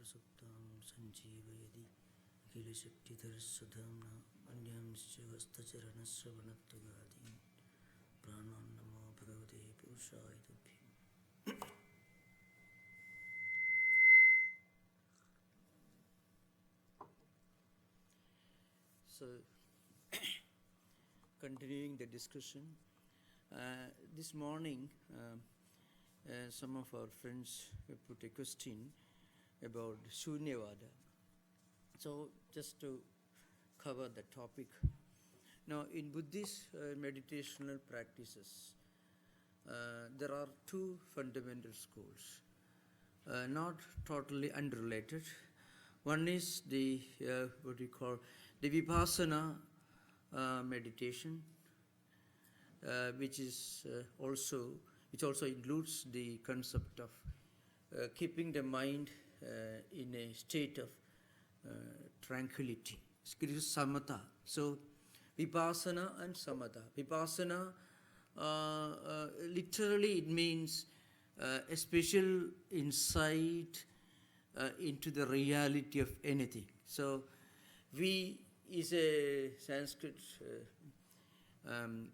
Suptam Sanjeevayadi Akhila Shaktidhar Sudhamna Anyamscha Vastacharana Pranan Namo Bhagavate Purushaya Tubhyam. So, continuing the discussion, this morning some of our friends put a question about Shunyavada. So, just to cover the topic. Now, in Buddhist meditational practices, there are two fundamental schools, not totally unrelated. One is the what we call the Vipassana meditation, which also includes the concept of keeping the mind in a state of tranquility. It is samatha. So, Vipassana and samatha. Vipassana, literally it means a special insight into the reality of anything. So, Vi is a Sanskrit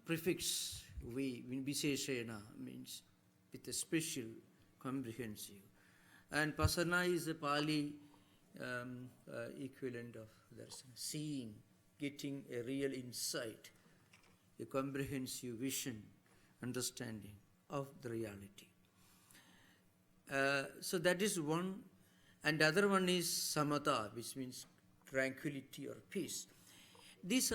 prefix. Viseshena means with a special, comprehensive. And Pasana is a Pali equivalent of darsana, seeing, getting a real insight, a comprehensive vision, understanding of the reality. So that is one, and the other one is samatha, which means tranquility or peace. These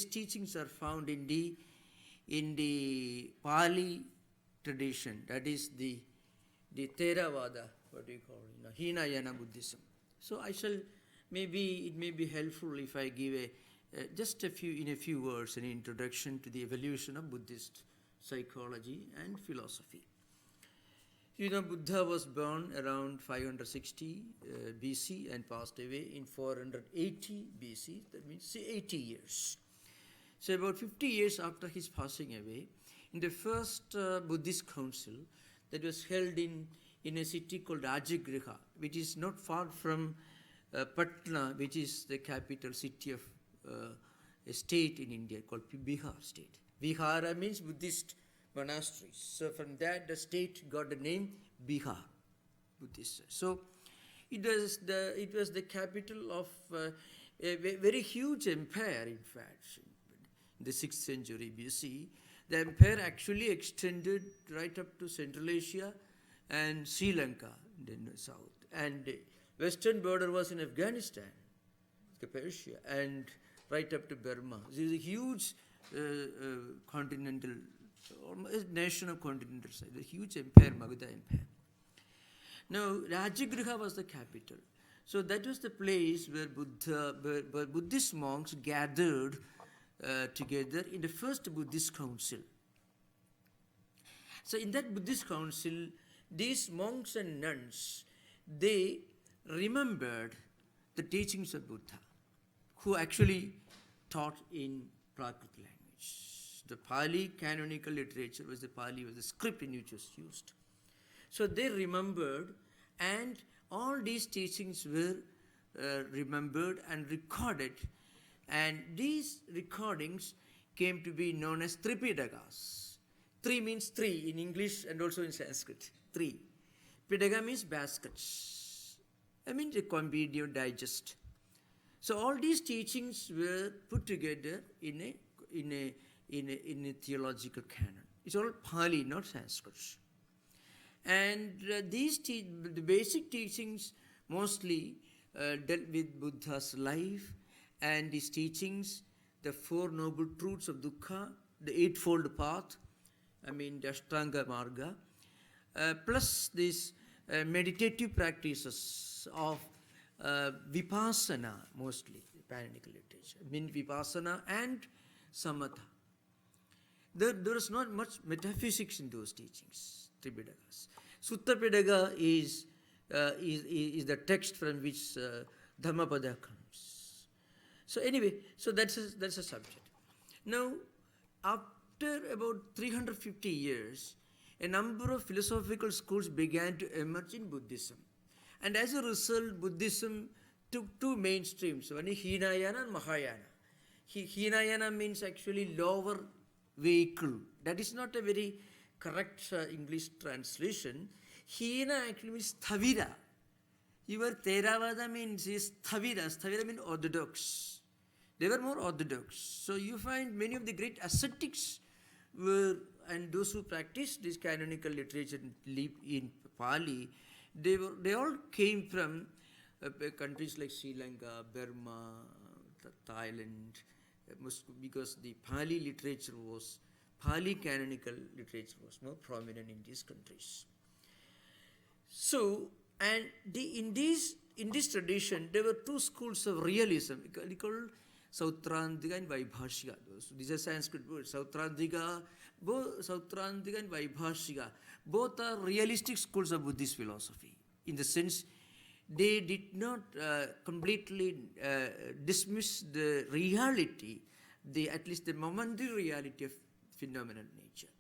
teachings are found in the Pali tradition, that is the Theravada, what do you call it, Hinayana Buddhism. So it may be helpful if I give in a few words an introduction to the evolution of Buddhist psychology and philosophy. Buddha was born around 560 BC and passed away in 480 BC, that means 80 years. So about 50 years after his passing away, in the first Buddhist council that was held in a city called Rajagriha, which is not far from Patna, which is the capital city of a state in India called Bihar state. Vihara means Buddhist monasteries. So from that the state got the name Bihar, Buddhist. So it was the capital of a very huge empire, in fact. In the 6th century BC, the empire actually extended right up to Central Asia and Sri Lanka in the south. And the western border was in Afghanistan, Persia, and right up to Burma. It is a huge continental, almost nation of continental side, a huge empire, Magadha Empire. Now, Rajagriha was the capital. So that was the place where Buddhist monks gathered together in the first Buddhist council. So in that Buddhist council, these monks and nuns, they remembered the teachings of Buddha, who actually taught in Prakrit language. The Pali canonical literature was the script in which was used. So they remembered, and all these teachings were remembered and recorded, and these recordings came to be known as Tripidakas. Tri means three in English and also in Sanskrit. Three. Pidaka means baskets. I mean the compendium digest. So all these teachings were put together in a theological canon. It's all Pali, not Sanskrit. And the basic teachings mostly dealt with Buddha's life and his teachings, the Four Noble Truths of Dukkha, the Eightfold Path, the Ashtanga Marga, plus these meditative practices of Vipassana, mostly, Patanjali literature, Vipassana and Samatha. There is not much metaphysics in those teachings, Tripidakas. Sutta Pidaka is the text from which Dhammapada comes. So anyway, so that's a subject. Now, after about 350 years, a number of philosophical schools began to emerge in Buddhism. And as a result, Buddhism took two mainstreams, one is Hinayana and Mahayana. Hinayana means actually lower vehicle. That is not a very correct English translation. Hina actually means Thavira. Your Theravada means is Thavira. Thavira means orthodox. They were more orthodox. So you find many of the great ascetics were, and those who practiced this canonical literature in Pali, they all came from countries like Sri Lanka, Burma, Thailand, because the Pali canonical literature was more prominent in these countries. So, and in this tradition, there were two schools of realism, called Sautrantika and Vaibhashika. These are Sanskrit words. Sautrantika and Vaibhashika, both are realistic schools of Buddhist philosophy, in the sense they did not completely dismiss the reality, at least the momentary reality of phenomenal nature.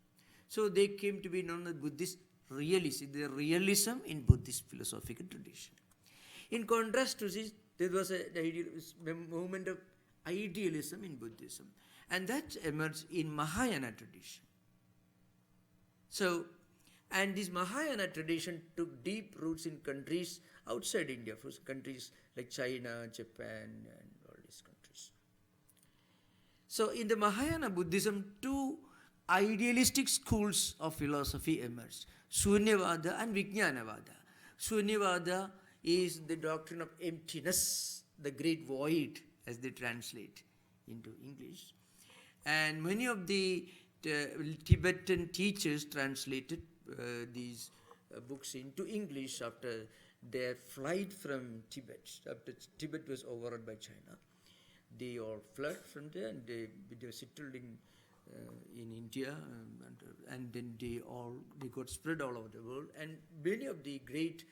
So they came to be known as Buddhist realism, the realism in Buddhist philosophical tradition. In contrast to this, there was a movement of idealism in Buddhism, and that emerged in Mahayana tradition. So, and this Mahayana tradition took deep roots in countries outside India, for countries like China, Japan, and all these countries. So in the Mahayana Buddhism, two idealistic schools of philosophy emerged, Sunyavada and Vijnanavada. Sunyavada is the doctrine of emptiness, the great void, as they translate into English. And many of the Tibetan teachers translated these books into English after their flight from Tibet. After Tibet was overrun by China, they all fled from there, and they settled in India, and then they got spread all over the world. And many of the great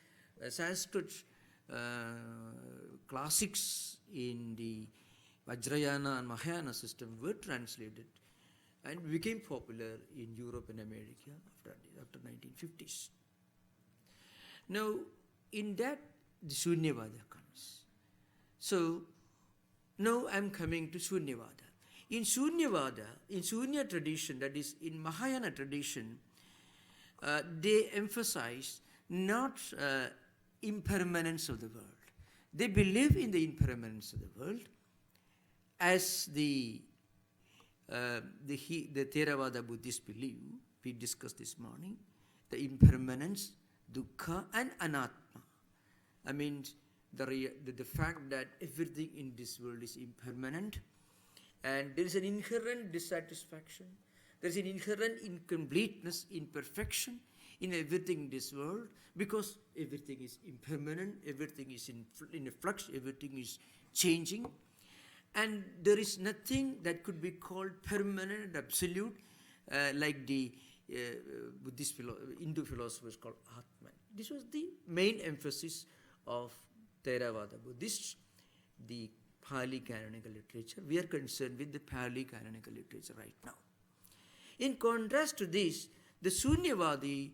Sanskrit classics in the Vajrayana and Mahayana system were translated and became popular in Europe and America after 1950s. Now, in that, the Sunyavada comes. So, now I am coming to Sunyavada. In Sunyavada, in Sunya tradition, that is in Mahayana tradition, they emphasize not impermanence of the world. They believe in the impermanence of the world, as the Theravada Buddhists believe. We discussed this morning the impermanence, dukkha, and anatma. I mean, the fact that everything in this world is impermanent, and there is an inherent dissatisfaction, there is an inherent incompleteness, imperfection in everything in this world, because everything is impermanent, everything is in a flux, everything is changing, and there is nothing that could be called permanent and absolute, like the Hindu philosophers called Atman. This was the main emphasis of Theravada Buddhists, the Pali canonical literature. We are concerned with the Pali canonical literature right now. In contrast to this, the Sunyavada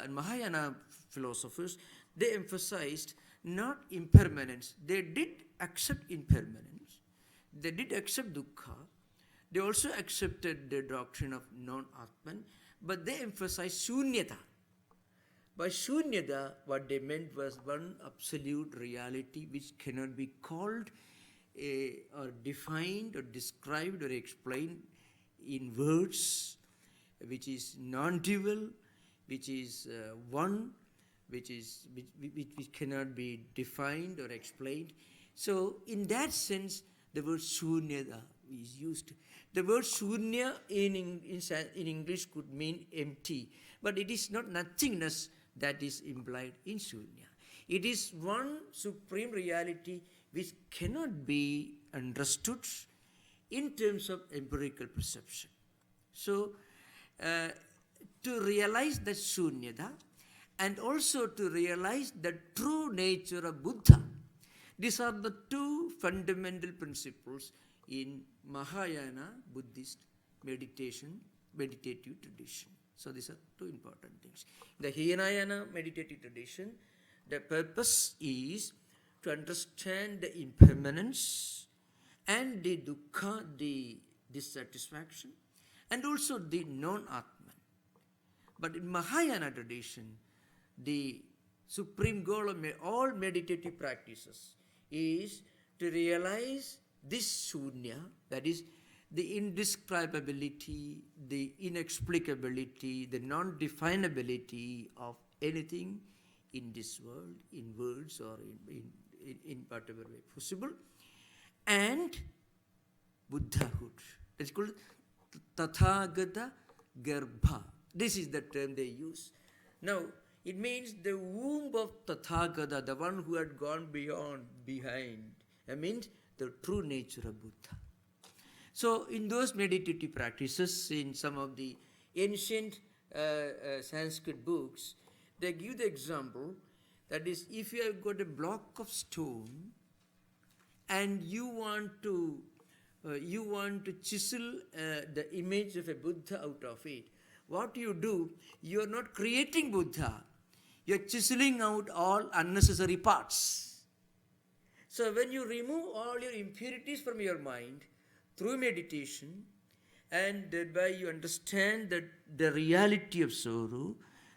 and Mahayana philosophers, they emphasized not impermanence. They did accept impermanence. They did accept dukkha. They also accepted the doctrine of non-Atman, but they emphasized Sunyata. By Sunyata, what they meant was one absolute reality which cannot be called or defined or described or explained in words, which is non-dual, which is one, which cannot be defined or explained. So in that sense, the word Sunyata is used. The word Sunya in English could mean empty, but it is not nothingness that is implied in Sunya. It is one supreme reality which cannot be understood in terms of empirical perception. So, to realize that Sunyata and also to realize the true nature of Buddha, these are the two fundamental principles in Mahayana Buddhist meditative tradition. So these are two important things. The Hinayana meditative tradition, the purpose is to understand the impermanence and the dukkha, the dissatisfaction, and also the non-Atman. But in Mahayana tradition, the supreme goal of all meditative practices is to realize this shunya, that is the indescribability, the inexplicability, the non-definability of anything in this world, in words or in whatever way possible, and Buddhahood. It's called Tathagata Garbha. This is the term they use. Now, it means the womb of Tathagata, the one who had gone behind. It means the true nature of Buddha. So, in those meditative practices, in some of the ancient Sanskrit books, they give the example that is, if you have got a block of stone and you want to chisel the image of a Buddha out of it, what you do, you are not creating Buddha, you are chiseling out all unnecessary parts. So when you remove all your impurities from your mind through meditation, and thereby you understand that the reality of sorrow,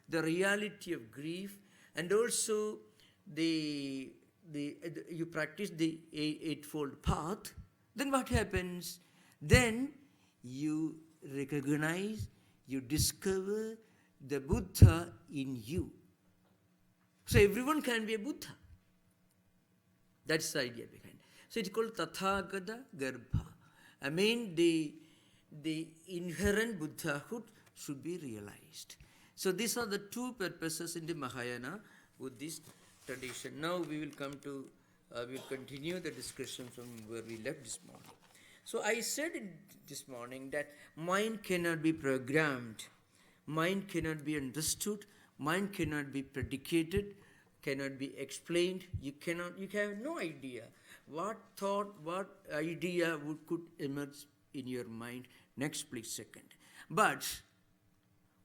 the reality of grief, and also you practice the eightfold path, then what happens? Then you recognize, you discover the Buddha in you. So everyone can be a Buddha. That's the idea behind it. So it's called Tathagata Garbha. I mean the inherent Buddhahood should be realized. So these are the two purposes in the Mahayana Buddhist tradition. Now we will continue the discussion from where we left this morning. So I said this morning that mind cannot be programmed, mind cannot be understood, mind cannot be predicated, cannot be explained. You have no idea what thought, what idea could emerge in your mind next split second. But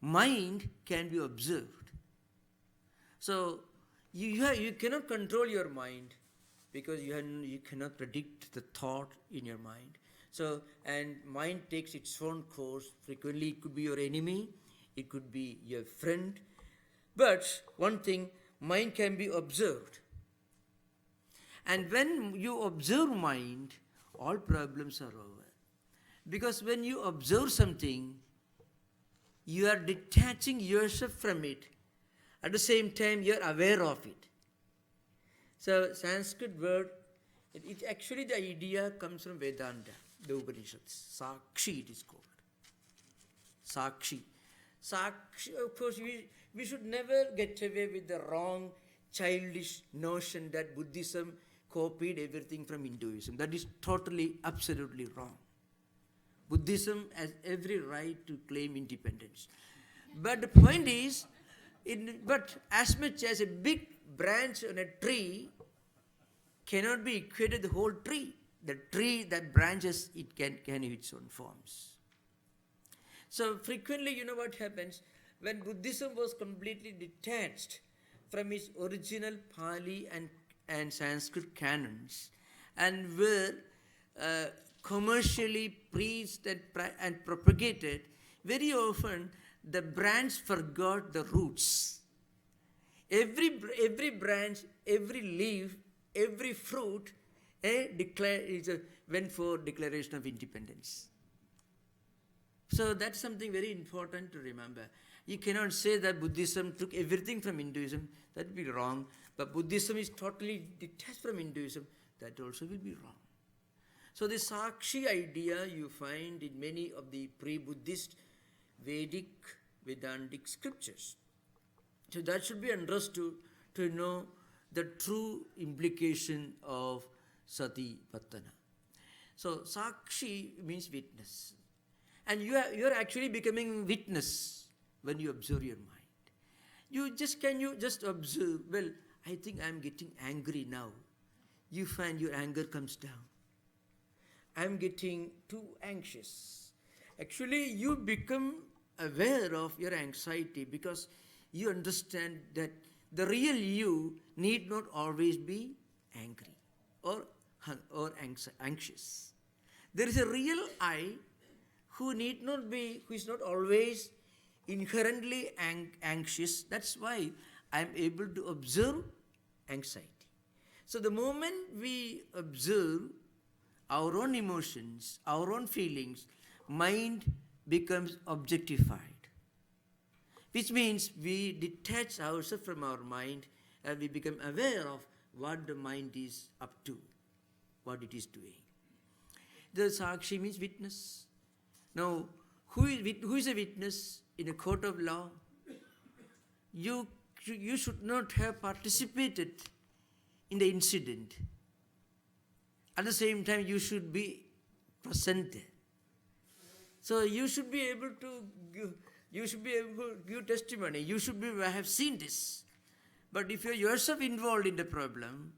mind can be observed. So you cannot control your mind because you cannot predict the thought in your mind. So, and mind takes its own course. Frequently it could be your enemy, it could be your friend. But one thing, mind can be observed. And when you observe mind, all problems are over. Because when you observe something, you are detaching yourself from it. At the same time, you are aware of it. So, Sanskrit word, it actually the idea comes from Vedanta, the Upanishads. Sakshi it is called. Sakshi. Sakshi, of course, we should never get away with the wrong, childish notion that Buddhism copied everything from Hinduism. That is totally, absolutely wrong. Buddhism has every right to claim independence. But the point is, but as much as a big branch on a tree cannot be equated the whole tree. The tree that branches, it can have its own forms. So frequently, you know what happens? When Buddhism was completely detached from its original Pali and Sanskrit canons and were commercially preached and propagated, very often the branch forgot the roots. Every branch, every leaf, every fruit went for declaration of independence. So that's something very important to remember. You cannot say that Buddhism took everything from Hinduism. That would be wrong. But Buddhism is totally detached from Hinduism. That also will be wrong. So the Sakshi idea you find in many of the pre-Buddhist Vedic, Vedantic scriptures. So that should be understood to know the true implication of Satipatthana. So Sakshi means witness. And you are actually becoming witness when you observe your mind. Can you just observe, well, I think I'm getting angry now. You find your anger comes down. I'm getting too anxious. Actually, you become aware of your anxiety, because you understand that the real you need not always be angry or anxious. There is a real I who is not always inherently anxious. That's why I am able to observe anxiety. So the moment we observe our own emotions, our own feelings, mind becomes objectified, which means we detach ourselves from our mind and we become aware of what the mind is up to, what it is doing. The Sakshi means witness. Now, who is a witness in a court of law? You should not have participated in the incident. At the same time, you should be present there. So you should be able to give testimony. You should have seen this. But if you are yourself involved in the problem,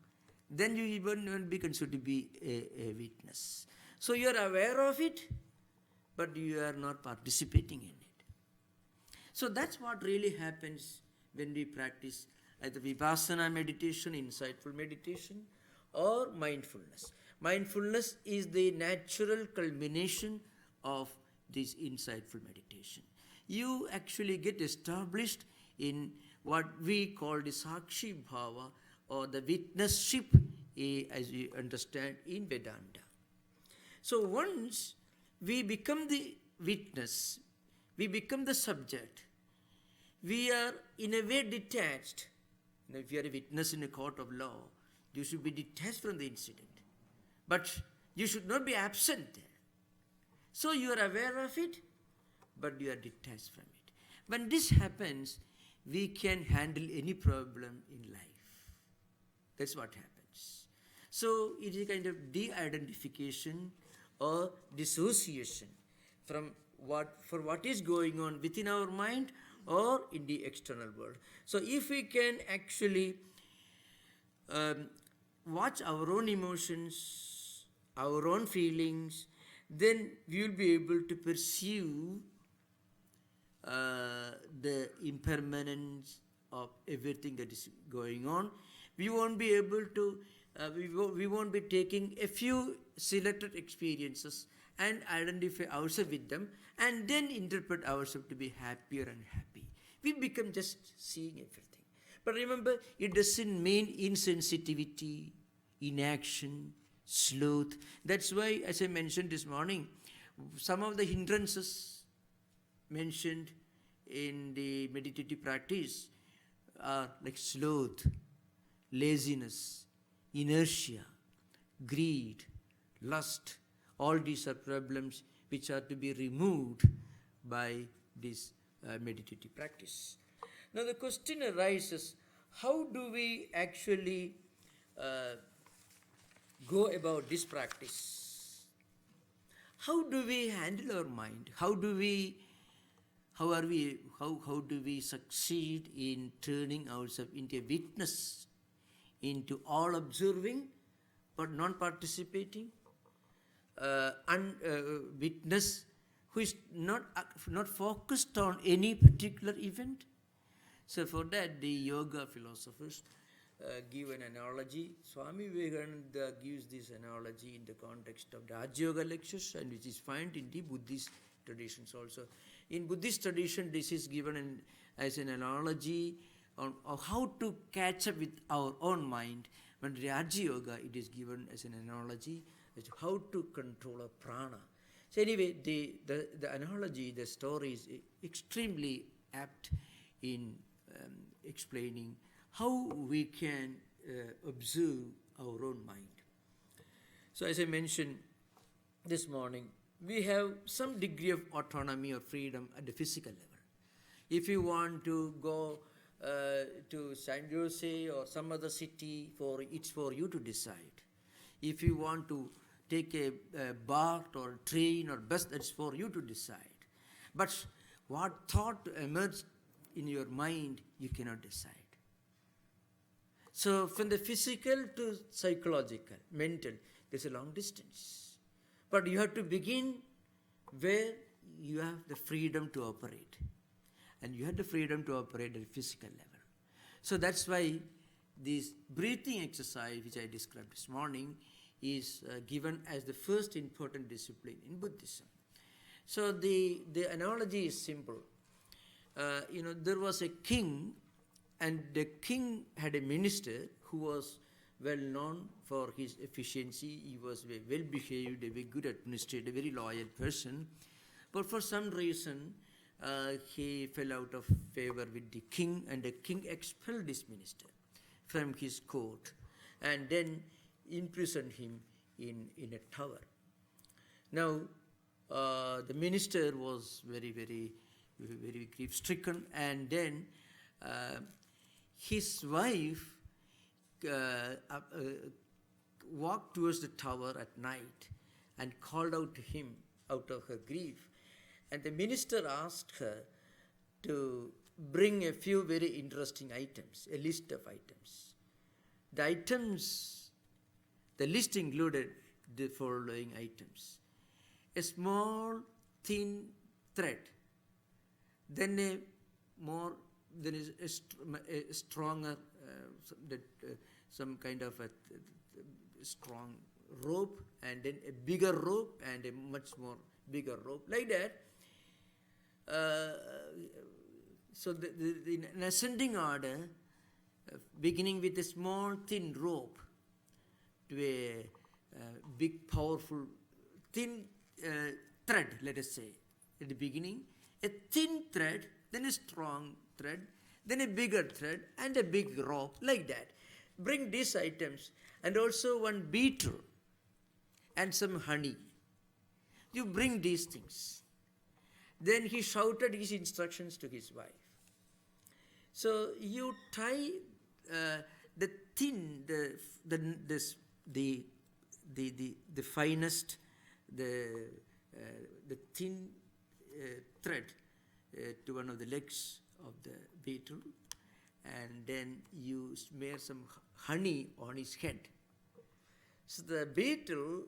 then you won't be considered to be a witness. So you are aware of it, but you are not participating in it. So that's what really happens when we practice either vipassana meditation, insightful meditation, or mindfulness. Mindfulness is the natural culmination of this insightful meditation. You actually get established in what we call the Sakshi Bhava, or the witnessship, as we understand in Vedanta. So once we become the witness, we become the subject, we are in a way detached. Now, if you are a witness in a court of law, you should be detached from the incident. But you should not be absent there. So you are aware of it, but you are detached from it. When this happens, we can handle any problem in life. That's what happens. So it is a kind of de-identification or dissociation from what is going on within our mind or in the external world. So if we can actually watch our own emotions, our own feelings, then we will be able to perceive the impermanence of everything that is going on. We won't be able to, we won't be taking a few selected experiences and identify ourselves with them and then interpret ourselves to be happier and happy. We become just seeing everything. But remember, it doesn't mean insensitivity, inaction, sloth. That's why, as I mentioned this morning, some of the hindrances mentioned in the meditative practice are like sloth, laziness, inertia, greed, lust. All these are problems which are to be removed by this meditative practice. Now the question arises, how do we actually go about this practice? How do we handle our mind? How do we succeed in turning ourselves into a witness, into all observing but non-participating, witness who is not focused on any particular event? So for that, the yoga philosophers give an analogy. Swami Vivekananda gives this analogy in the context of the Raj Yoga lectures, and which is found in the Buddhist traditions also. In Buddhist tradition, this is given as an analogy on how to catch up with our own mind. But in Raj Yoga, it is given as an analogy as to how to control a prana. So anyway, the analogy, the story is extremely apt in explaining how we can observe our own mind. So as I mentioned this morning, we have some degree of autonomy or freedom at the physical level. If you want to go to San Jose or some other city, it's for you to decide. If you want to take a BART or train or bus, that's for you to decide. But what thought emerged in your mind, you cannot decide. So from the physical to psychological, mental, there's a long distance. But you have to begin where you have the freedom to operate. And you have the freedom to operate at a physical level. So that's why this breathing exercise, which I described this morning, is given as the first important discipline in Buddhism. So the analogy is simple. There was a king, and the king had a minister who was well known for his efficiency. He was well behaved, a very good administrator, a very loyal person. But for some reason, he fell out of favor with the king, and the king expelled this minister from his court and then imprisoned him in a tower. Now, the minister was very, very, very grief-stricken, and then his wife walked towards the tower at night and called out to him out of her grief. And the minister asked her to bring a few very interesting items, a list of items. The list included the following items: a small thin thread, then a stronger, some kind of a strong rope, and then a bigger rope, and a much more bigger rope, like that. So in ascending order, beginning with a small thin rope to a big powerful thin thread, let us say, at the beginning, a thin thread, then a strong thread, then a bigger thread, and a big rope, like that. Bring these items, and also one beetle and some honey. You bring these things. Then he shouted his instructions to his wife. So you tie the thin, the finest, the thin thread to one of the legs of the beetle, and then you smear some honey on his head. So the beetle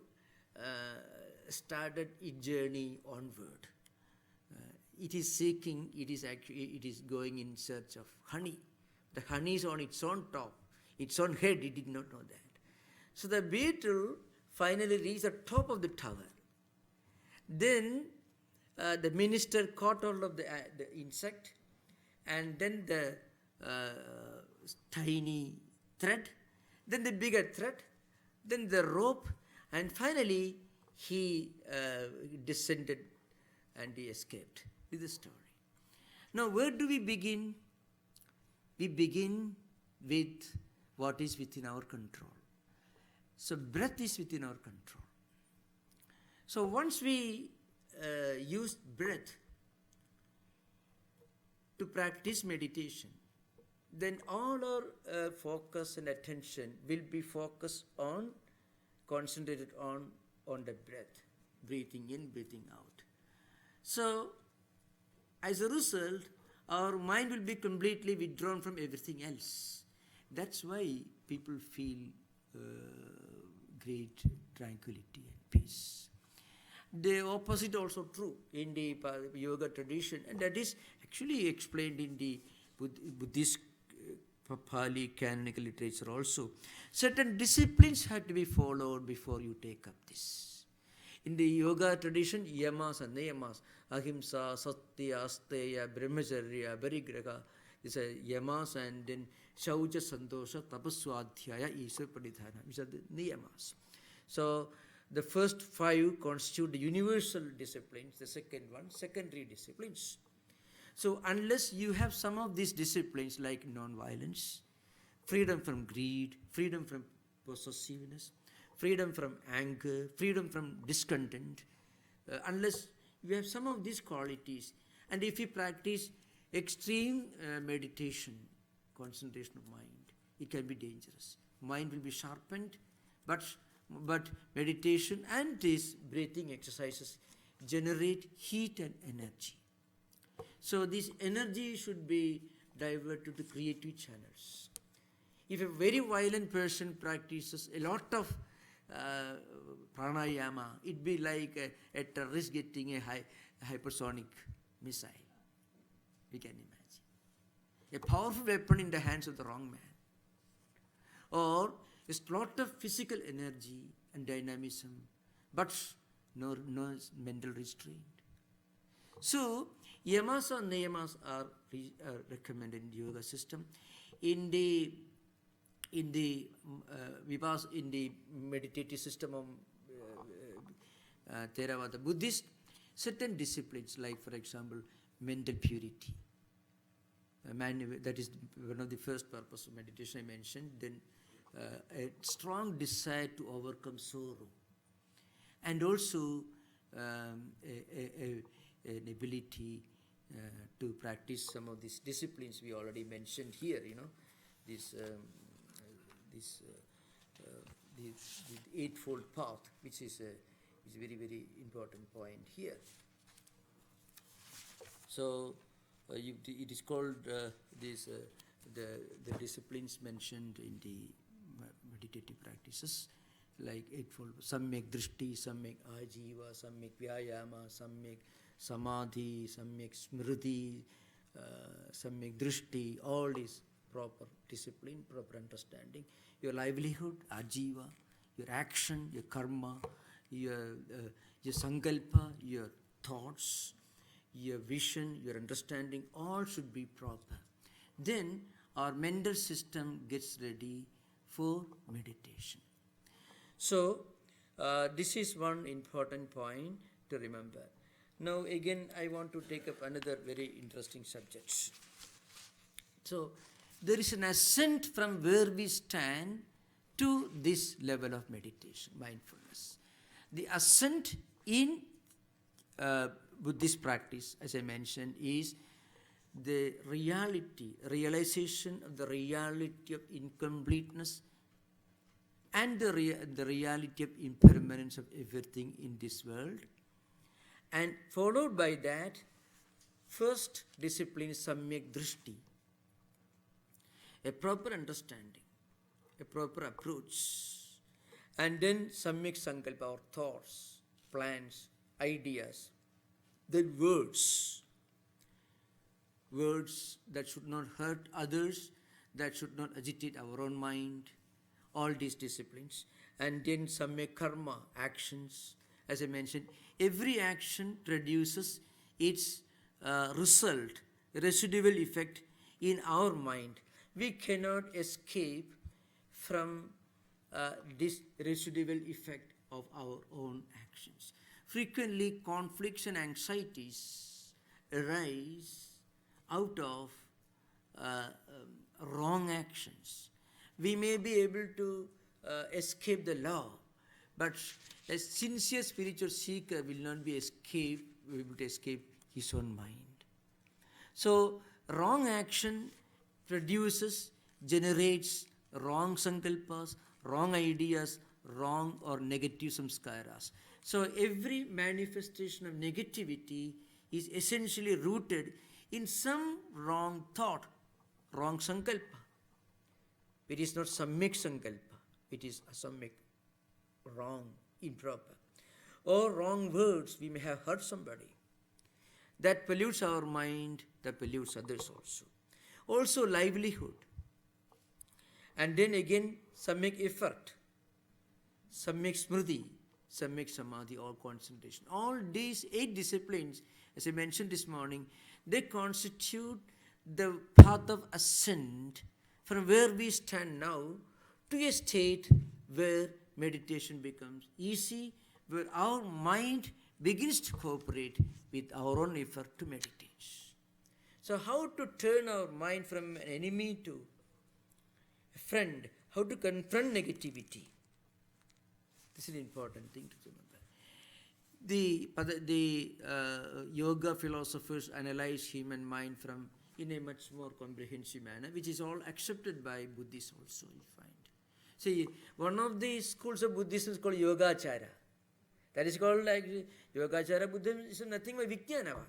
started its journey onward. It is going in search of honey. The honey is on its own top, its own head. It did not know that. So the beetle finally reached the top of the tower. Then the minister caught hold of the insect, and then the tiny thread, then the bigger thread, then the rope, and finally he descended and he escaped. This is the story. Now, where do we begin? We begin with what is within our control. So breath is within our control. So once we use breath to practice meditation, then all our focus and attention will be concentrated on the breath, breathing in, breathing out. So as a result, our mind will be completely withdrawn from everything else. That's why people feel great tranquility and peace. The opposite also true in the yoga tradition, and that is actually explained in the Buddhist Pali canonical literature also. Certain disciplines have to be followed before you take up this. In the yoga tradition, yamas and niyamas, ahimsa, satya, asteya, brahmacharya, parigraha, these are yamas, and then shaucha, santosha, tapaswadhyaya, iswar pranidhana, these are the niyamas. So the first 5 constitute the universal disciplines, the second one, secondary disciplines. So unless you have some of these disciplines like non-violence, freedom from greed, freedom from possessiveness, freedom from anger, freedom from discontent, unless you have some of these qualities, and if you practice extreme meditation, concentration of mind, it can be dangerous. Mind will be sharpened, but meditation and these breathing exercises generate heat and energy. So this energy should be diverted to creative channels. If a very violent person practices a lot of pranayama, it'd be like a terrorist getting a hypersonic missile. We can imagine. A powerful weapon in the hands of the wrong man. Or a lot of physical energy and dynamism, but no mental restraint. So, yamas or niyamas are recommended in the yoga system. In the meditative system of Theravada Buddhist, certain disciplines, like for example, mental purity. That is one of the first purpose of meditation I mentioned. Then a strong desire to overcome sorrow, and also an ability to practice some of these disciplines we already mentioned here. The eightfold path, which is a very, very important point here. So it is called the disciplines mentioned in the meditative practices, like eightfold: samyak drishti, samyak ajiva, samyak vyayama, samyak samadhi, samyak smriti, samyak drishti. All is proper discipline, proper understanding. Your livelihood, ajiva, your action, your karma, your sankalpa, your thoughts, your vision, your understanding, all should be proper. Then our mental system gets ready for meditation. So this is one important point to remember. Now again I want to take up another very interesting subject. So there is an ascent from where we stand to this level of meditation, mindfulness. The ascent in Buddhist practice, as I mentioned, is the realization of the reality of incompleteness and the reality of impermanence of everything in this world. And followed by that, first discipline is samyak drishti, a proper understanding, a proper approach. And then samyak sankalpa, or thoughts, plans, ideas, then words that should not hurt others, that should not agitate our own mind, all these disciplines. And then samyak karma, actions. As I mentioned, every action produces its result, residual effect in our mind. We cannot escape from this residual effect of our own actions. Frequently, conflicts and anxieties arise out of wrong actions. We may be able to escape the law, but a sincere spiritual seeker will not be able to escape his own mind. So, wrong action generates wrong sankalpas, wrong ideas, wrong or negative samskaras. So every manifestation of negativity is essentially rooted in some wrong thought, wrong sankalpa. It is not samyak sankalpa, it is asamyak, wrong, improper. Or wrong words, we may have hurt somebody. That pollutes our mind, that pollutes others also. Also livelihood. And then again, samyak effort, samyak smriti, samyak samadhi, or concentration. All these 8 disciplines, as I mentioned this morning, they constitute the path of ascent from where we stand now to a state where meditation becomes easy, where our mind begins to cooperate with our own effort to meditate. So how to turn our mind from an enemy to a friend, how to confront negativity. This is an important thing to remember. The yoga philosophers analyze human mind in a much more comprehensive manner, which is all accepted by Buddhists also, you find. See, one of the schools of Buddhism is called Yogachara. That is called like Yogachara Buddhism is nothing but Vijnanavada.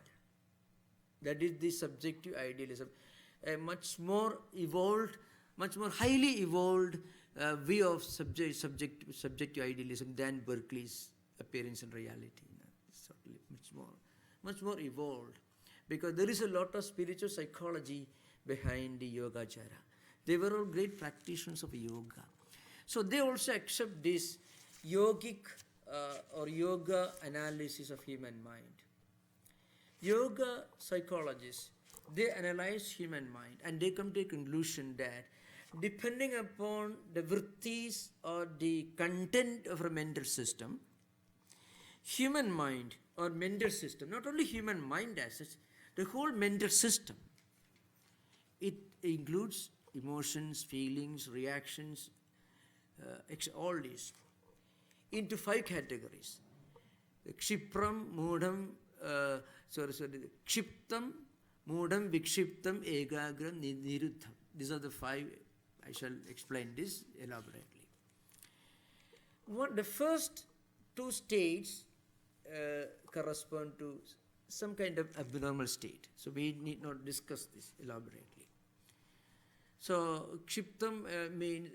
That is the subjective idealism. A much more evolved, much more highly evolved view of subjective idealism than Berkeley's appearance in reality. It's totally much more evolved, because there is a lot of spiritual psychology behind the Yogacara. They were all great practitioners of yoga. So they also accept this yogic or yoga analysis of human mind. Yoga psychologists, they analyze human mind and they come to a conclusion that depending upon the vrittis or the content of a mental system, human mind or mental system, not only human mind as such, the whole mental system, it includes emotions, feelings, reactions, all these, into 5 categories. Kshipram, Mudam, Kshiptam, Mudam, Vikshiptam, Egagram, Niruddham. These are the 5. I shall explain this elaborately. The first 2 states correspond to some kind of abnormal state. So we need not discuss this elaborately. So Kshiptam means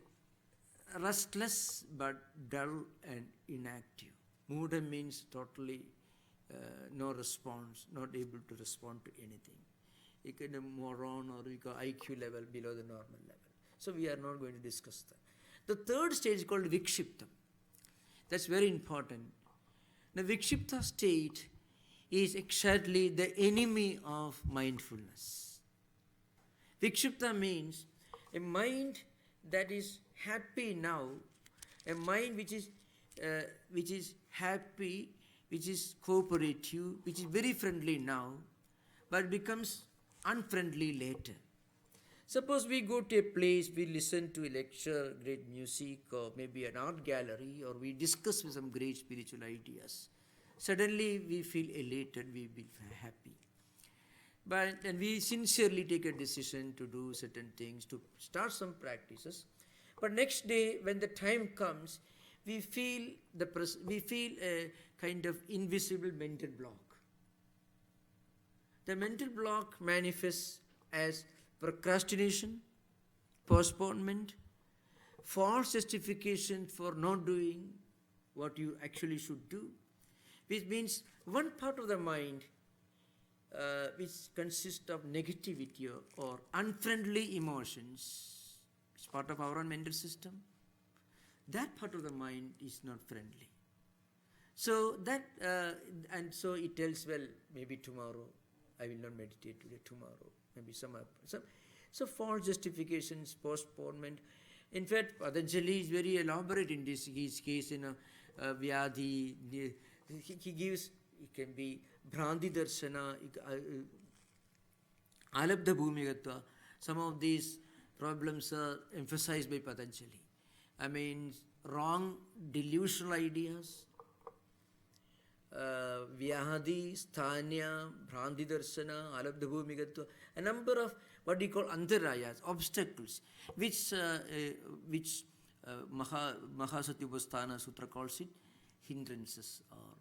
restless but dull and inactive. Mudam means totally no response, not able to respond to anything. You can a moron, or you got IQ level below the normal level. So we are not going to discuss that. The third stage is called Vikshiptam. That's very important. The Vikshipta state is exactly the enemy of mindfulness. Vikshipta means a mind that is happy now, a mind which is happy, which is cooperative, which is very friendly now, but becomes unfriendly later. Suppose we go to a place, we listen to a lecture, great music, or maybe an art gallery, or we discuss with some great spiritual ideas. Suddenly we feel elated, we feel happy. And we sincerely take a decision to do certain things, to start some practices. But next day, when the time comes, we feel a kind of invisible mental block. The mental block manifests as procrastination, postponement, false justification for not doing what you actually should do, which means one part of the mind which consists of negativity or unfriendly emotions, it's part of our own mental system. That part of the mind is not friendly. So that, and so it tells, well, maybe tomorrow, I will not meditate today, tomorrow, maybe some. So false justifications, postponement. In fact, Patanjali is very elaborate in this his case, Vyadhi. He gives, it can be Bhranti Darshana, Alabdha Bhumigatva. Some of these problems are emphasized by Patanjali. I mean, wrong delusional ideas, Vyahadi, Sthanya, Bhranti Darshana, Alabdha Bhumigatva, a number of what we call antarayas, obstacles, which Mahasatipatthana Sutra calls it hindrances, or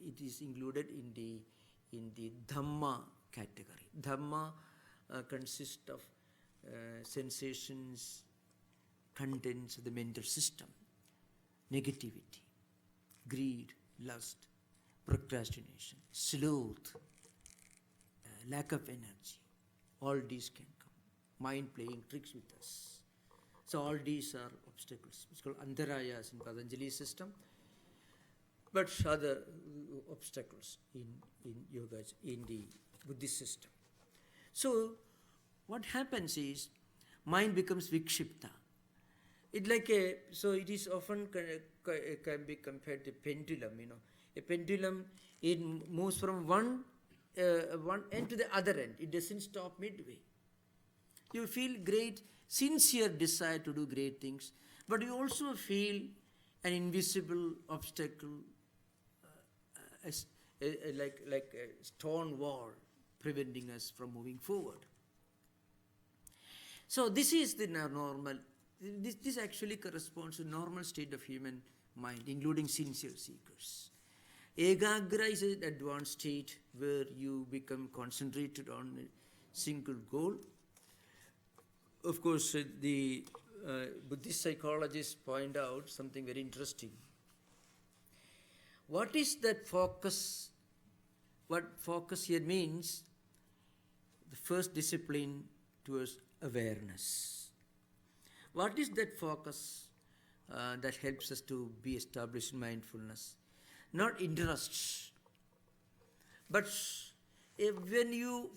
it is included in the Dhamma category. Dhamma consists of sensations, contents of the mental system, negativity, greed, lust, procrastination, sloth, lack of energy. All these can come. Mind playing tricks with us. So all these are obstacles. It's called antarayas in Patanjali's system. But other obstacles in yoga, in the Buddhist system. So what happens is, mind becomes vikshipta. So it is often can be compared to a pendulum. A pendulum, it moves from one end to the other end. It doesn't stop midway. You feel great, sincere desire to do great things, but you also feel an invisible obstacle, like a stone wall preventing us from moving forward. So this is the normal. This actually corresponds to normal state of human mind, including sincere seekers. Ekagra is an advanced state where you become concentrated on a single goal. Of course, the Buddhist psychologists point out something very interesting. What is that focus? What focus here means? The first discipline towards awareness. What is that focus that helps us to be established in mindfulness? Not interests, but when you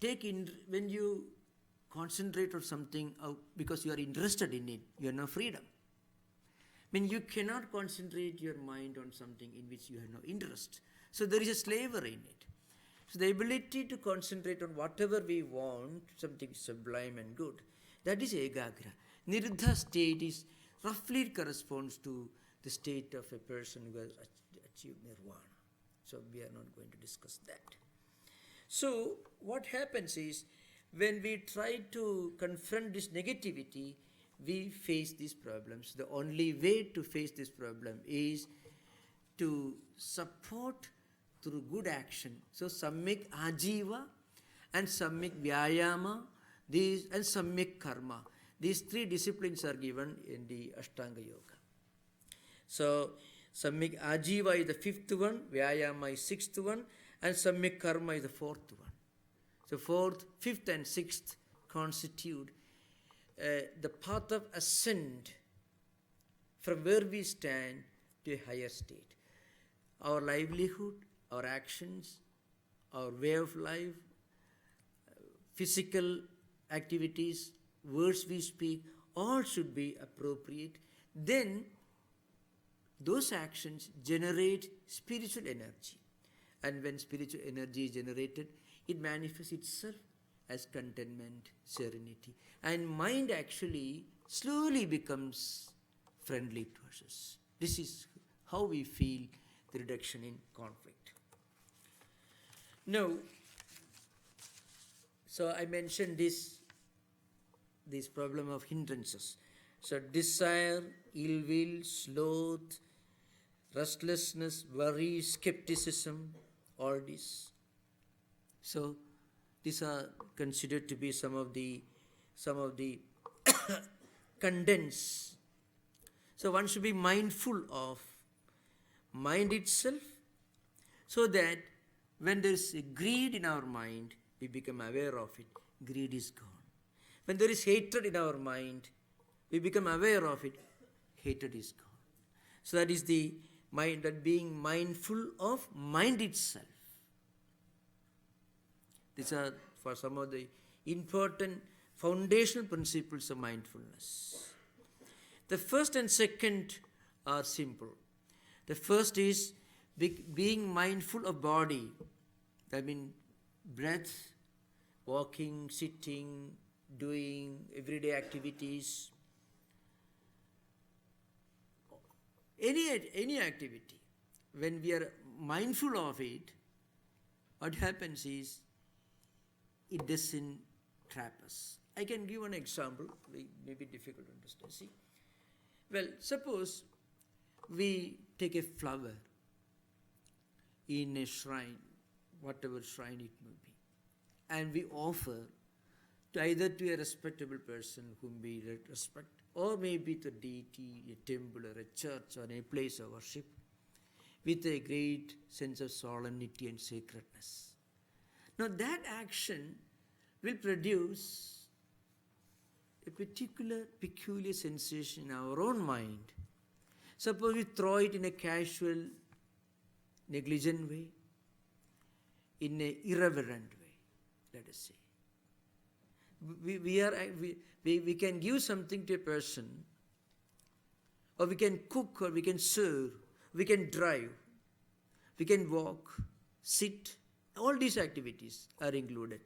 when you concentrate on something because you are interested in it, you have no freedom. I mean, you cannot concentrate your mind on something in which you have no interest. So there is a slavery in it. So the ability to concentrate on whatever we want, something sublime and good, that is ekagra. Niruddha state is roughly corresponds to the state of a person who has achieved nirvana. So we are not going to discuss that. So what happens is, when we try to confront this negativity, we face these problems. The only way to face this problem is to support through good action. So Sammyak Ajiva and Sammyak Vyayama and Sammyak Karma. These three disciplines are given in the Ashtanga Yoga. So Sammyak Ajiva is the fifth one, Vyayama is sixth one, and Sammyak Karma is the fourth one. So fourth, fifth and sixth constitute the path of ascent from where we stand to a higher state. Our livelihood, our actions, our way of life, physical activities, words we speak, all should be appropriate. Then those actions generate spiritual energy. And when spiritual energy is generated, it manifests itself as contentment, serenity. And mind actually slowly becomes friendly to us. This is how we feel the reduction in conflict. Now, so I mentioned this problem of hindrances. So desire, ill will, sloth, restlessness, worry, skepticism, all this. So these are considered to be some of the contents. So one should be mindful of mind itself, so that when there is a greed in our mind, we become aware of it. Greed is gone. When there is hatred in our mind, we become aware of it. Hatred is gone. So that is the mind, that being mindful of mind itself. These are for some of the important foundational principles of mindfulness. The first and second are simple. The first is being mindful of body. I mean, breath, walking, sitting, doing everyday activities. Any activity. When we are mindful of it, what happens is, it doesn't trap us. I can give an example. It may be difficult to understand. See, well, suppose we take a flower in a shrine, whatever shrine it may be, and we offer to either to a respectable person whom we respect, or maybe to a deity, a temple, or a church, or a place of worship, with a great sense of solemnity and sacredness. Now that action will produce a peculiar sensation in our own mind. Suppose we throw it in a casual, negligent way, in an irreverent way, let us say. We can give something to a person, or we can cook, or we can serve, we can drive, we can walk, sit. All these activities are included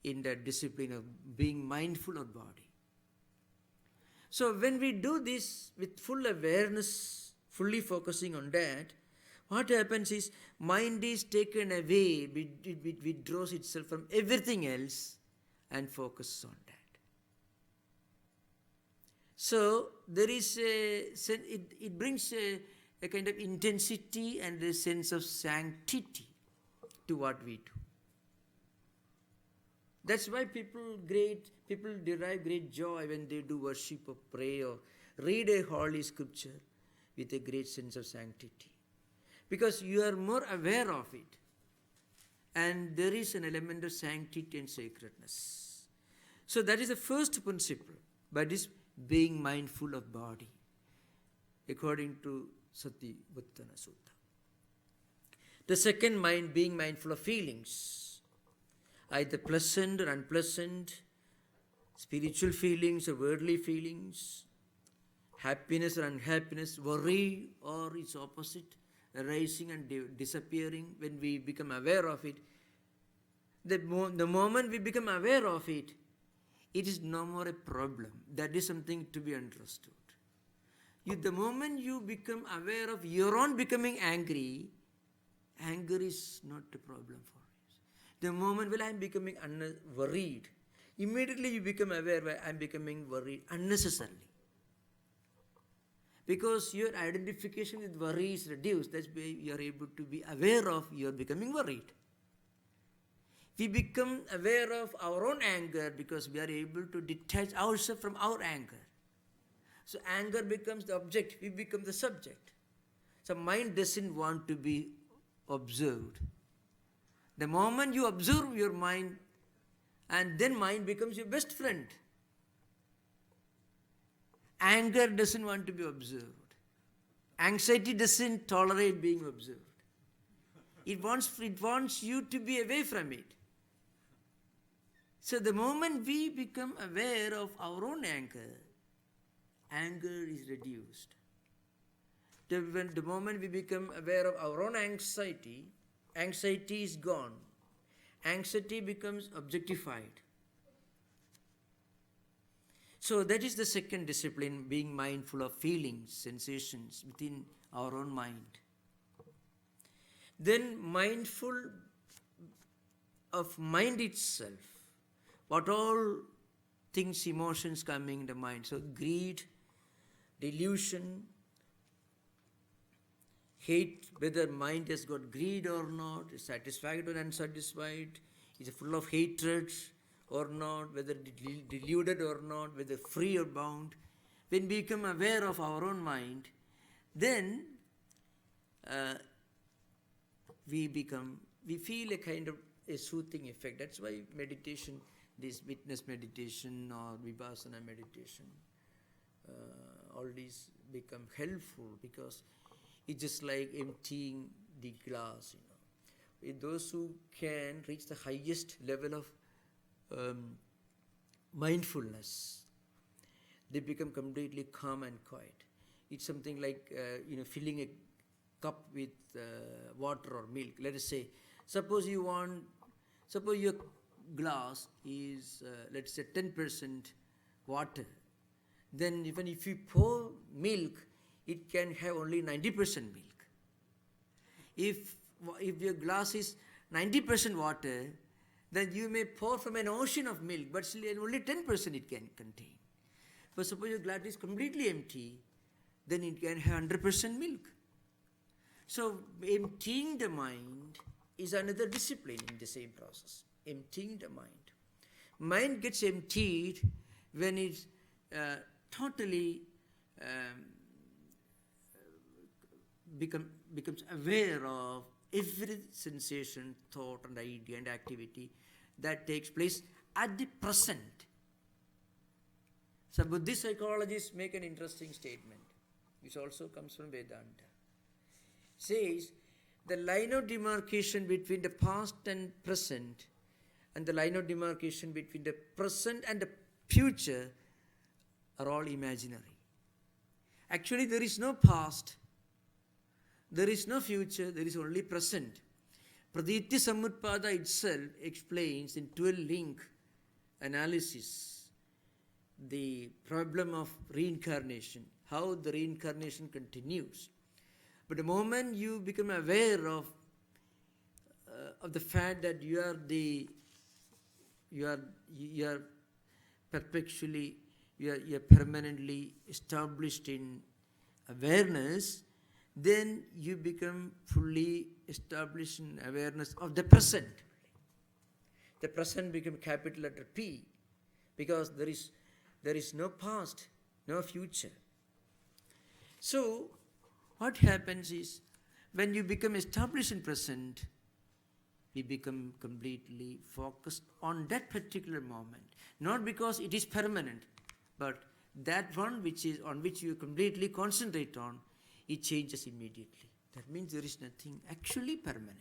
in the discipline of being mindful of body. So when we do this with full awareness, fully focusing on that, what happens is mind is taken away, it withdraws itself from everything else and focuses on that. So there is it brings a kind of intensity and a sense of sanctity to what we do. That's why people derive great joy when they do worship or pray or read a holy scripture with a great sense of sanctity. Because you are more aware of it. And there is an element of sanctity and sacredness. So that is the first principle. But is being mindful of body, according to Mahasatipatthana Sutta. The second mind, being mindful of feelings, either pleasant or unpleasant, spiritual feelings or worldly feelings, happiness or unhappiness, worry or its opposite, arising and disappearing. When we become aware of it, the moment we become aware of it, it is no more a problem. That is something to be understood. The moment you become aware of your own becoming angry, anger is not a problem for you. The moment when I am becoming worried, immediately you become aware that I am becoming worried unnecessarily. Because your identification with worry is reduced, that's why you are able to be aware of your becoming worried. We become aware of our own anger because we are able to detach ourselves from our anger. So anger becomes the object, we become the subject. So mind doesn't want to be observed. The moment you observe your mind, and then mind becomes your best friend. Anger doesn't want to be observed. Anxiety doesn't tolerate being observed. It wants you to be away from it. So the moment we become aware of our own anger is reduced. The moment we become aware of our own anxiety is gone. Anxiety becomes objectified. So that is the second discipline, being mindful of feelings, sensations within our own mind. Then mindful of mind itself. What all things, emotions coming in the mind. So greed, delusion, hate, whether mind has got greed or not, is satisfied or unsatisfied, is it full of hatred or not, whether deluded or not, whether free or bound. When we become aware of our own mind, then we feel a kind of a soothing effect. That's why meditation, this witness meditation or vipassana meditation, all these become helpful because it's just like emptying the glass, With those who can reach the highest level of mindfulness, they become completely calm and quiet. It's something like filling a cup with water or milk. Let us say, suppose your glass is let's say 10% water. Then even if you pour milk, it can have only 90% milk. If your glass is 90% water, then you may pour from an ocean of milk, but still only 10% it can contain. But suppose your glass is completely empty, then it can have 100% milk. So emptying the mind is another discipline in the same process. Emptying the mind. Mind gets emptied when it's totally becomes aware of every sensation, thought and idea and activity that takes place at the present. So Buddhist psychologists make an interesting statement, which also comes from Vedanta. Says the line of demarcation between the past and present and the line of demarcation between the present and the future are all imaginary. Actually, there is no past, there is no future, there is only present. Praditya Samutpada itself explains in 12-link analysis the problem of reincarnation, how the reincarnation continues. But the moment you become aware of the fact that you are perpetually, you are permanently established in awareness, then you become fully established in awareness of the present. The present becomes capital letter P, because there is no past, no future. So what happens is, when you become established in present, we become completely focused on that particular moment. Not because it is permanent, but that one which is on which you completely concentrate on, it changes immediately. That means there is nothing actually permanent.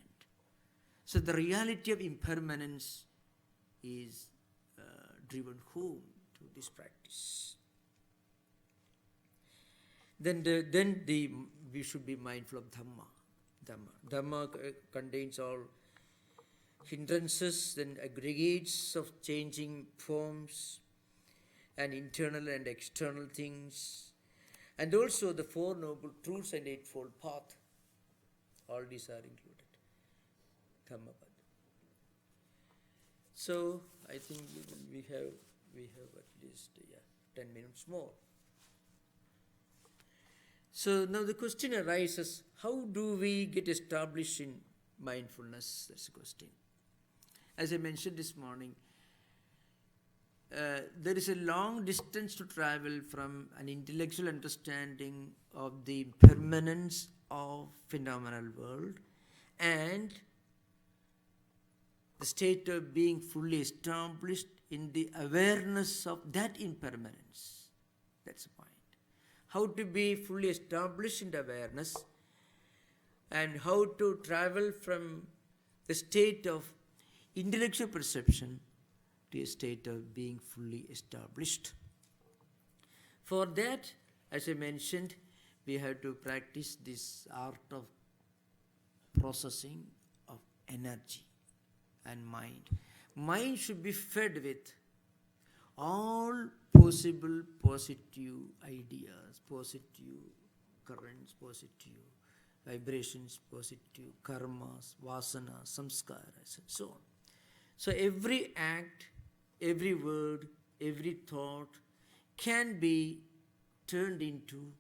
So the reality of impermanence is driven home to this practice. Then we should be mindful of Dhamma. Dhamma contains all hindrances, then aggregates of changing forms, and internal and external things, and also the Four Noble Truths and Eightfold Path. All these are included. Dhammapada. So I think we have at least 10 minutes more. So now the question arises, how do we get established in mindfulness? That's the question. As I mentioned this morning, there is a long distance to travel from an intellectual understanding of the impermanence of phenomenal world and the state of being fully established in the awareness of that impermanence. That's the point. How to be fully established in the awareness, and how to travel from the state of intellectual perception to a state of being fully established. For that, as I mentioned, we have to practice this art of processing of energy and mind. Mind should be fed with all possible positive ideas, positive currents, positive vibrations, positive karmas, vasanas, samskaras, and so on. So every act, every word, every thought can be turned into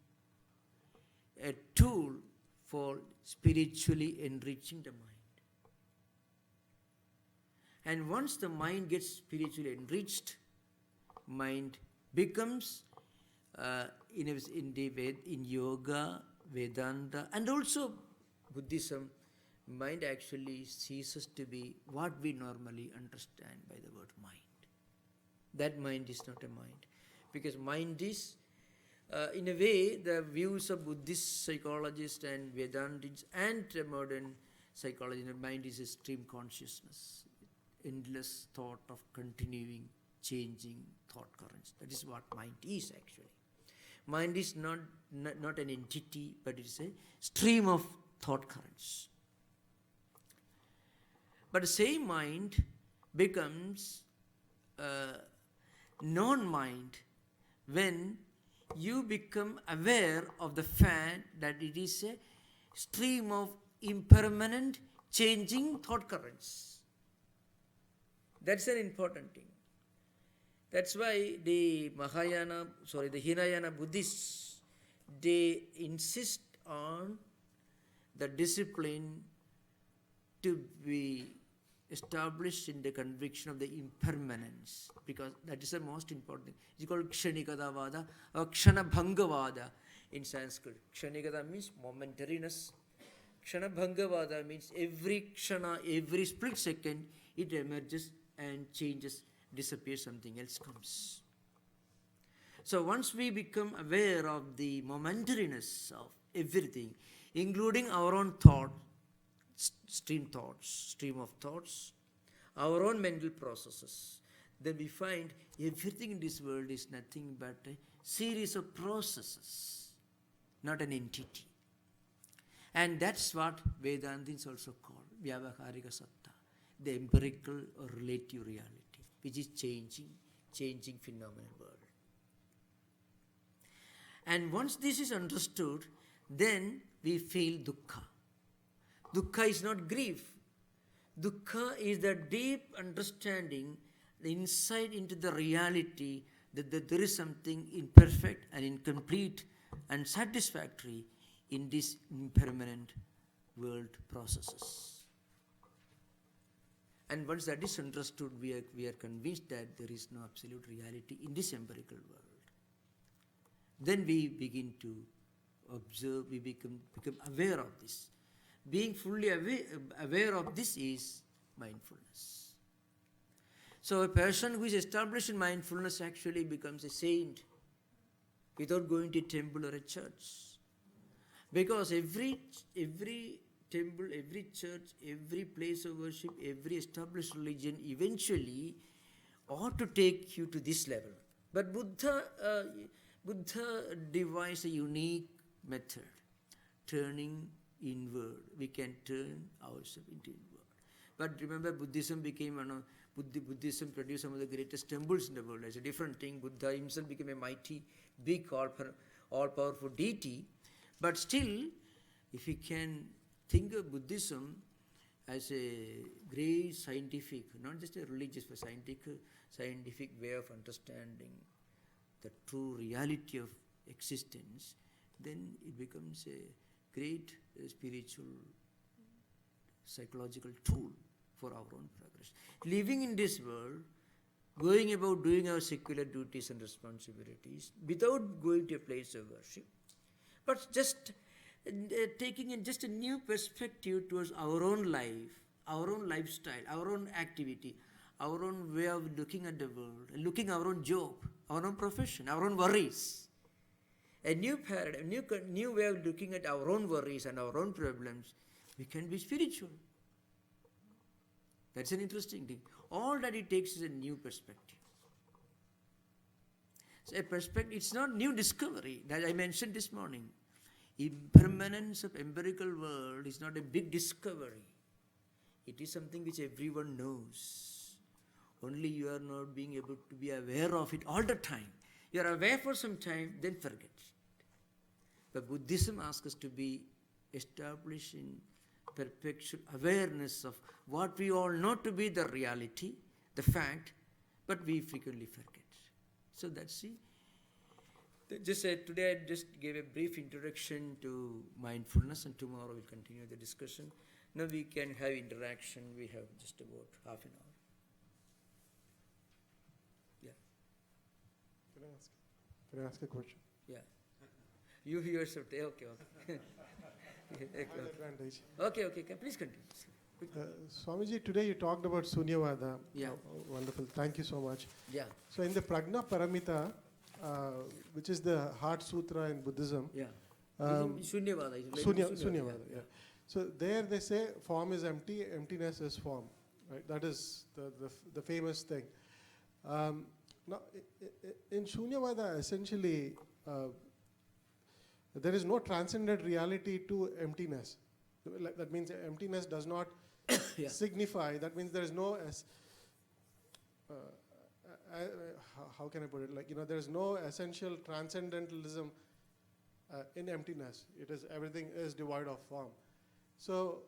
a tool for spiritually enriching the mind. And once the mind gets spiritually enriched, mind becomes, in yoga, Vedanta, and also Buddhism, mind actually ceases to be what we normally understand by the word mind. That mind is not a mind, because mind is, in a way, the views of Buddhist psychologists and Vedantists and modern psychology, mind is a stream consciousness, endless thought of continuing, changing thought currents. That is what mind is actually. Mind is not an entity, but it is a stream of thought currents. But the same mind becomes non-mind when you become aware of the fact that it is a stream of impermanent, changing thought currents. That's an important thing. That's why the Hinayana Buddhists, they insist on the discipline to be established in the conviction of the impermanence, because that is the most important thing. It's called Kshanikadavada or Kshanabhangavada in Sanskrit. Kshanikada means momentariness. Kshanabhangavada means every kshana, every split second, it emerges and changes, disappears, something else comes. So once we become aware of the momentariness of everything, including our own thought, stream of thoughts, our own mental processes, then we find everything in this world is nothing but a series of processes, not an entity. And that's what Vedantins also call Vyavaharika Satta, the empirical or relative reality, which is changing phenomenal world. And once this is understood, then we feel dukkha. Dukkha is not grief. Dukkha is the deep understanding, the insight into the reality that there is something imperfect and incomplete and satisfactory in this impermanent world processes. And once that is understood, we are convinced that there is no absolute reality in this empirical world. Then we begin to observe, we become aware of this. Being fully aware of this is mindfulness. So a person who is established in mindfulness actually becomes a saint without going to a temple or a church. Because every temple, every church, every place of worship, every established religion eventually ought to take you to this level. But Buddha devised a unique method, turning inward. We can turn ourselves into inward. But remember, Buddhism Buddhism produced some of the greatest temples in the world. It's a different thing. Buddha himself became a mighty, big, all-powerful deity. But still, if we can think of Buddhism as a great scientific, not just a religious, but scientific way of understanding the true reality of existence, then it becomes a great spiritual, psychological tool for our own progress. Living in this world, going about doing our secular duties and responsibilities without going to a place of worship, but just taking in just a new perspective towards our own life, our own lifestyle, our own activity, our own way of looking at the world, looking our own job, our own profession, our own worries. A new paradigm, new way of looking at our own worries and our own problems, we can be spiritual. That's an interesting thing. All that it takes is a new perspective. So a perspective, it's not new discovery that I mentioned this morning. Impermanence of empirical world is not a big discovery. It is something which everyone knows. Only you are not being able to be aware of it all the time. You are aware for some time, then forget it. But Buddhism asks us to be established in perpetual awareness of what we all know to be the reality, the fact, but we frequently forget. So that's it. Today I just gave a brief introduction to mindfulness, and tomorrow we'll continue the discussion. Now we can have interaction. We have just about half an hour. Yeah. Can I ask a question? Yeah. You yourself. Okay. Okay. Please continue. Swamiji, today you talked about Sunyavada. Yeah. Wonderful. Thank you so much. Yeah. So in the Prajna Paramita, which is the Heart Sutra in Buddhism. Yeah. Sunyavada. Sunyavada. Yeah. So there they say form is empty, emptiness is form. Right. That is the famous thing. Now, in Shunyavada, essentially, there is no transcendent reality to emptiness. That means emptiness does not signify. That means there is no. How can I put it? There is no essential transcendentalism in emptiness. It is everything is devoid of form. So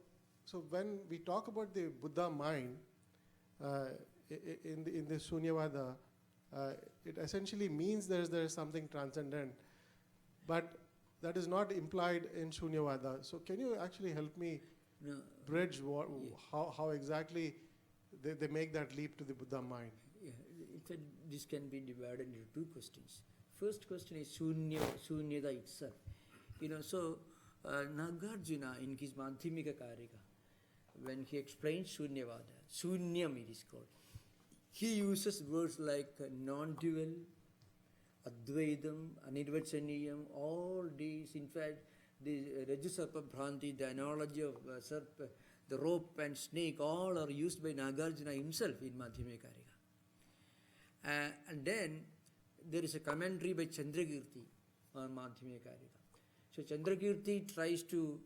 when we talk about the Buddha mind in the Sunyavada, it essentially means there is something transcendent, but that is not implied in Shunyavada. So can you actually help me bridge how exactly they make that leap to the Buddha mind? Yeah, in fact, this can be divided into two questions. First question is Shunyada itself. So Nagarjuna in his Madhyamika Karika, when he explains Shunyavada, Shunyam it is called, he uses words like non-dual, Advaitam, Anirvachaniyam, all these, in fact, the Rajasarpa Bhranti, the analogy of the rope and snake, all are used by Nagarjuna himself in Madhyamika Karika. And then there is a commentary by Chandrakirti on Madhyamika Karika. So Chandrakirti tries to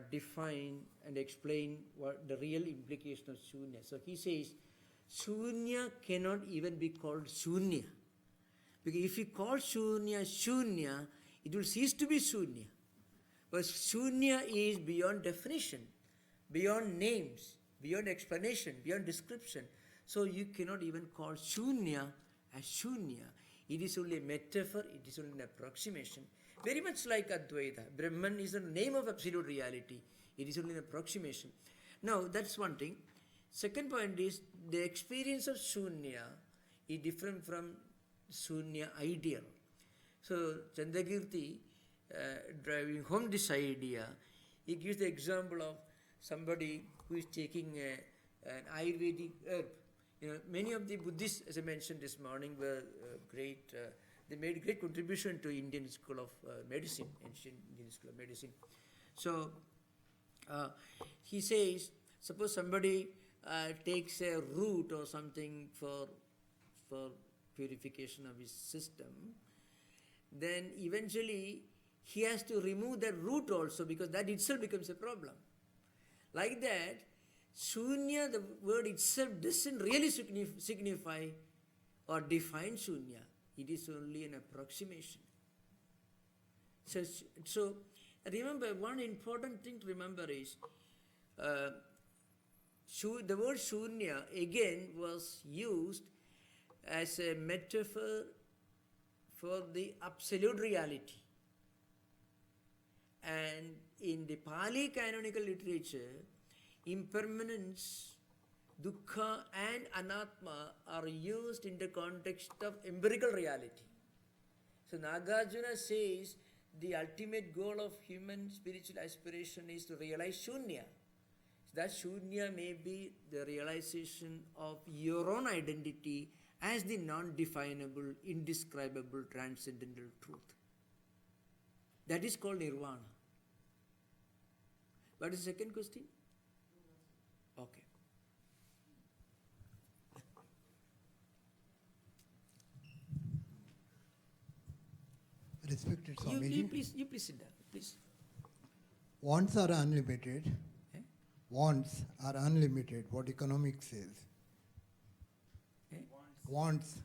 define and explain what the real implication of Shunya. So he says, Shunya cannot even be called Shunya. Because if you call Shunya Shunya, it will cease to be Shunya. But Shunya is beyond definition, beyond names, beyond explanation, beyond description. So you cannot even call Shunya as Shunya. It is only a metaphor, it is only an approximation. Very much like Advaita. Brahman is the name of absolute reality. It is only an approximation. Now, that's one thing. Second point is the experience of shunya is different from shunya ideal. So Chandrakirti, driving home this idea, he gives the example of somebody who is taking an Ayurvedic herb. Many of the Buddhists, as I mentioned this morning, were great. They made great contribution to Indian school of medicine, ancient Indian school of medicine. So he says, suppose somebody takes a root or something for purification of his system, then eventually he has to remove that root also, because that itself becomes a problem. Like that, shunya, the word itself doesn't really signify or define shunya. It is only an approximation. So remember, one important thing to remember is the word shunya again was used as a metaphor for the absolute reality. And in the Pali canonical literature, impermanence, dukkha and anatma are used in the context of empirical reality. So Nagarjuna says the ultimate goal of human spiritual aspiration is to realize shunya. That shunya may be the realization of your own identity as the non-definable, indescribable, transcendental truth. That is called nirvana. What is the second question? Okay. Respected Swamiji. You please sit down, please. Wants are unlimited. Eh? Wants are unlimited, what economics says. Eh? Wants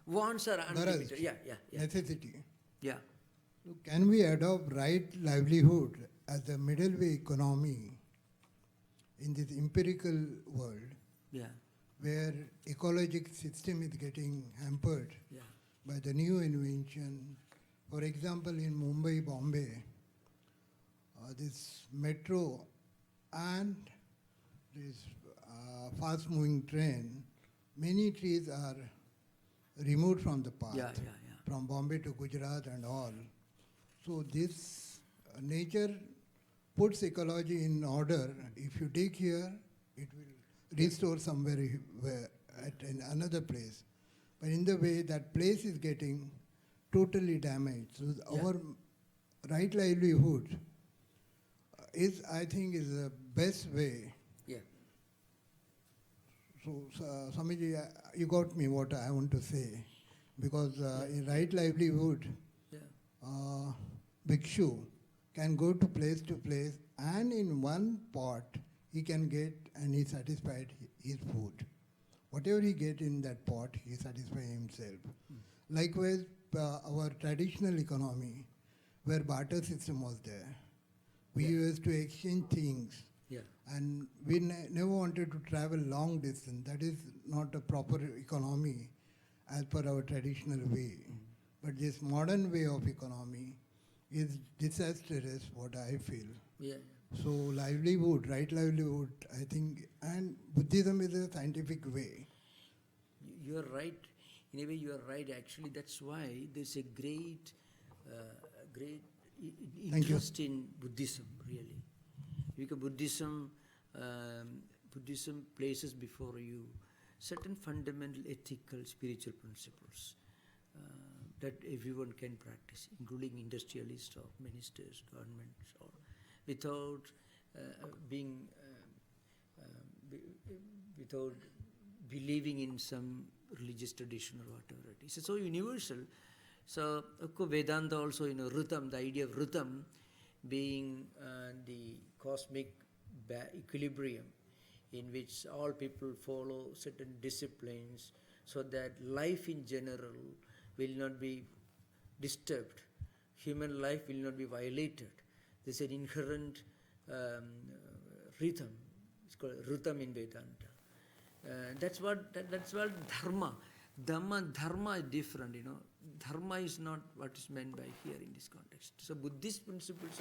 are unlimited. Garaz, Yeah. necessity. Yeah. So can we adopt right livelihood as a middle way economy in this empirical world, Yeah. where ecological system is getting hampered Yeah. by the new invention? For example, in Mumbai, Bombay, this metro and this fast-moving train, many trees are removed from the path, Yeah. from Bombay to Gujarat and all. So this nature puts ecology in order. If you take here, it will restore somewhere at another place. But in the way that place is getting totally damaged. So our right livelihood is, I think, is the best way. Yeah. So, Swamiji, you got me what I want to say. Because in right livelihood, bhikshu can go to place, and in one pot he can get and he satisfied his food. Whatever he get in that pot, he satisfies himself. Likewise, our traditional economy, where barter system was there, we used to exchange things. Yeah. And we never wanted to travel long distance. That is not a proper economy as per our traditional way. But this modern way of economy is disastrous, what I feel. Yeah. So livelihood, right livelihood, I think, and Buddhism is a scientific way. You are right. In a way, you are right. Actually, that's why there's a great interest in Buddhism, really. Because Buddhism places before you certain fundamental ethical, spiritual principles that everyone can practice, including industrialists or ministers, governments, or without without believing in some religious tradition or whatever it is. It's so universal. So, of course, Vedanta also, Ritam, the idea of Ritam being the cosmic equilibrium in which all people follow certain disciplines so that life in general will not be disturbed. Human life will not be violated. There's an inherent rhythm. It's called Ritam in Vedanta. That's what dharma. Dharma is different, Dharma is not what is meant by here in this context. So Buddhist principles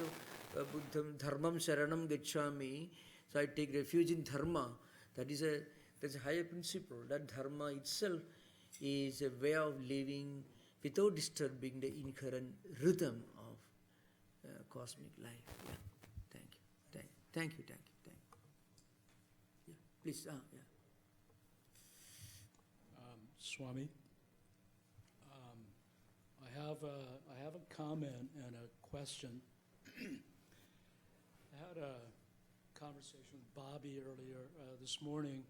of Buddham, Dharmam Sharanam Gacchami. So I take refuge in Dharma. That is a There's a higher principle. That dharma itself is a way of living without disturbing the inherent rhythm of cosmic life. Yeah. Thank you. Thank you. Yeah. Please. Yeah. Swami, I have a comment and a question. I had a conversation with Bobby earlier this morning,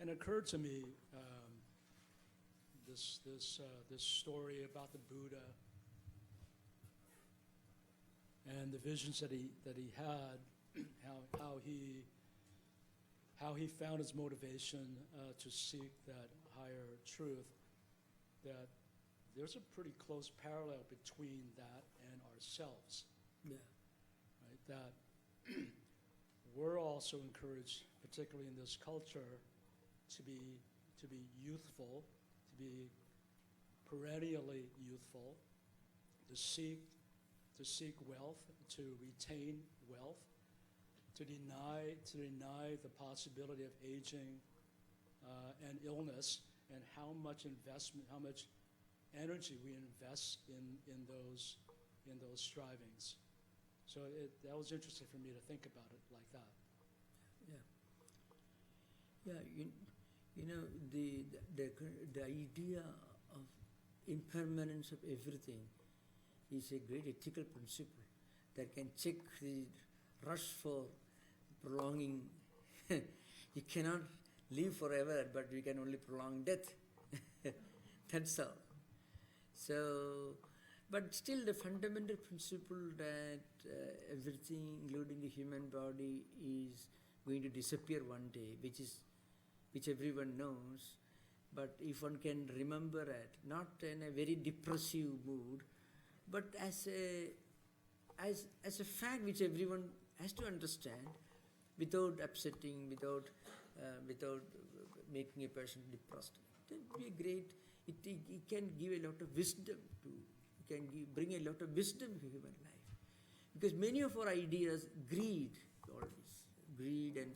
and it occurred to me this story about the Buddha and the visions that he had, how he found his motivation to seek that higher truth. That there's a pretty close parallel between that and ourselves. Yeah. Right? That we're also encouraged, particularly in this culture, to be youthful, to be perennially youthful, to seek wealth, to retain wealth, to deny the possibility of aging and illness, and how much investment, how much energy we invest in those strivings. So that was interesting for me to think about it like that. Yeah. You know, the idea of impermanence of everything is a great ethical principle that can check the rush for prolonging. You cannot live forever, but we can only prolong death. That's all. So, but still the fundamental principle that everything, including the human body, is going to disappear one day, which everyone knows. But if one can remember it, not in a very depressive mood, but as a fact which everyone has to understand, without upsetting, without making a person depressed. It will be a great. It can give a lot of wisdom to. It can bring a lot of wisdom to human life, because many of our ideas, greed, and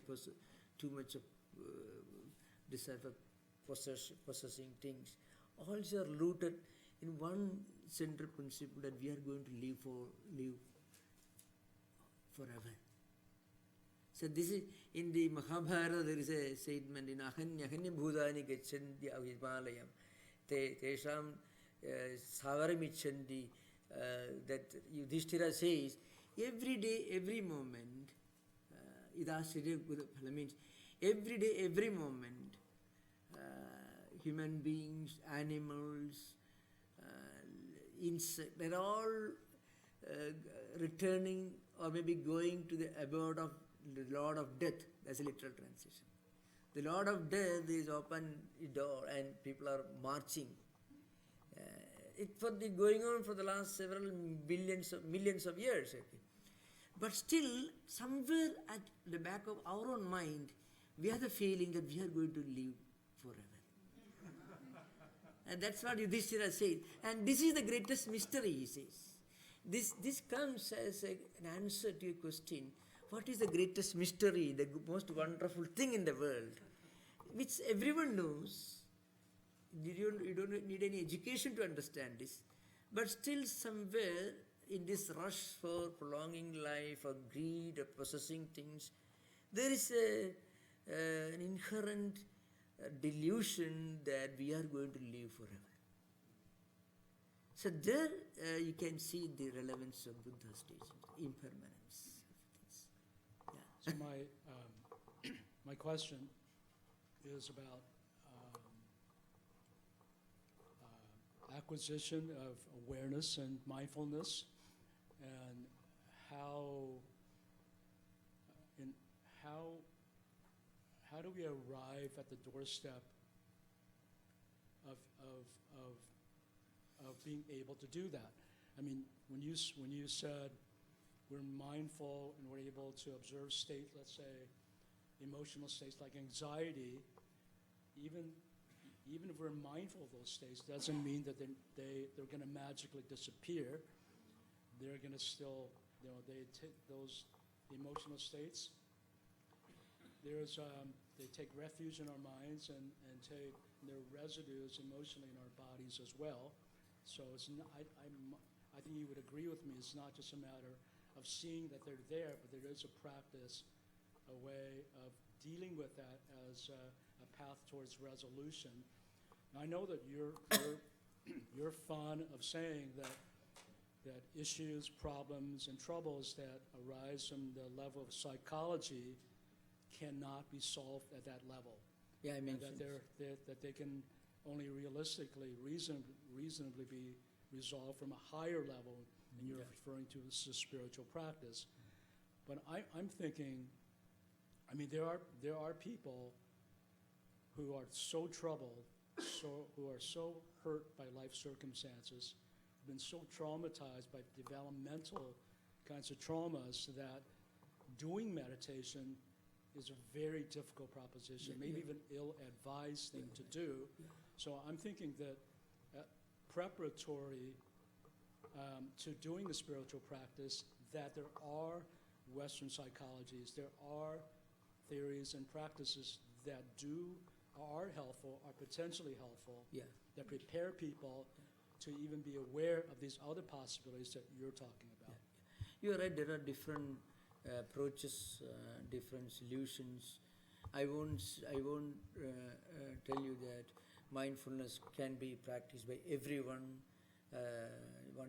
too much of desire for possessing things, also are rooted in one central principle that we are going to live forever. So this is, in the Mahabharata there is a statement in ahanya bhutani gachanti avimalayam tesham savaramichandi, that Yudhishthira says, every day, every moment, means every day, every moment, human beings, animals, insects, they're all returning or maybe going to the abode of the Lord of Death. That's a literal translation. The Lord of Death is open a door and people are marching. It's going on for the last several millions of years. Okay. But still, somewhere at the back of our own mind, we have the feeling that we are going to live forever. And that's what Yudhishthira says. And this is the greatest mystery, he says. This comes as an answer to your question. What is the greatest mystery, the most wonderful thing in the world, which everyone knows? You don't need any education to understand this. But still somewhere in this rush for prolonging life, or greed, or possessing things, there is an inherent delusion that we are going to live forever. So there you can see the relevance of Buddha's teachings, impermanence of things. Yeah. So my question is about acquisition of awareness and mindfulness, and how do we arrive at the doorstep of being able to do that? I mean, when you said we're mindful and we're able to observe states, let's say emotional states like anxiety, even if we're mindful of those states, doesn't mean that they're going to magically disappear. They're going to still, they take those emotional states. There's they take refuge in our minds and take their residues emotionally in our bodies as well. So it's not, I think you would agree with me, it's not just a matter of seeing that they're there, but there is a practice, a way of dealing with that as a path towards resolution. And I know that you're fond of saying that issues, problems, and troubles that arise from the level of psychology cannot be solved at that level. Yeah, I And mentioned that they can only realistically, reasonably be resolved from a higher level, and you're referring to this as spiritual practice. But I'm thinking, I mean, there are people who are so troubled, who are so hurt by life circumstances, have been so traumatized by developmental kinds of traumas that doing meditation is a very difficult proposition, maybe even ill-advised thing to do. So I'm thinking that preparatory to doing the spiritual practice, that there are Western psychologies, there are theories and practices that are helpful, are potentially helpful, that prepare people to even be aware of these other possibilities that you're talking about. You're right, there are different approaches, different solutions. I won't tell you that mindfulness can be practiced by everyone.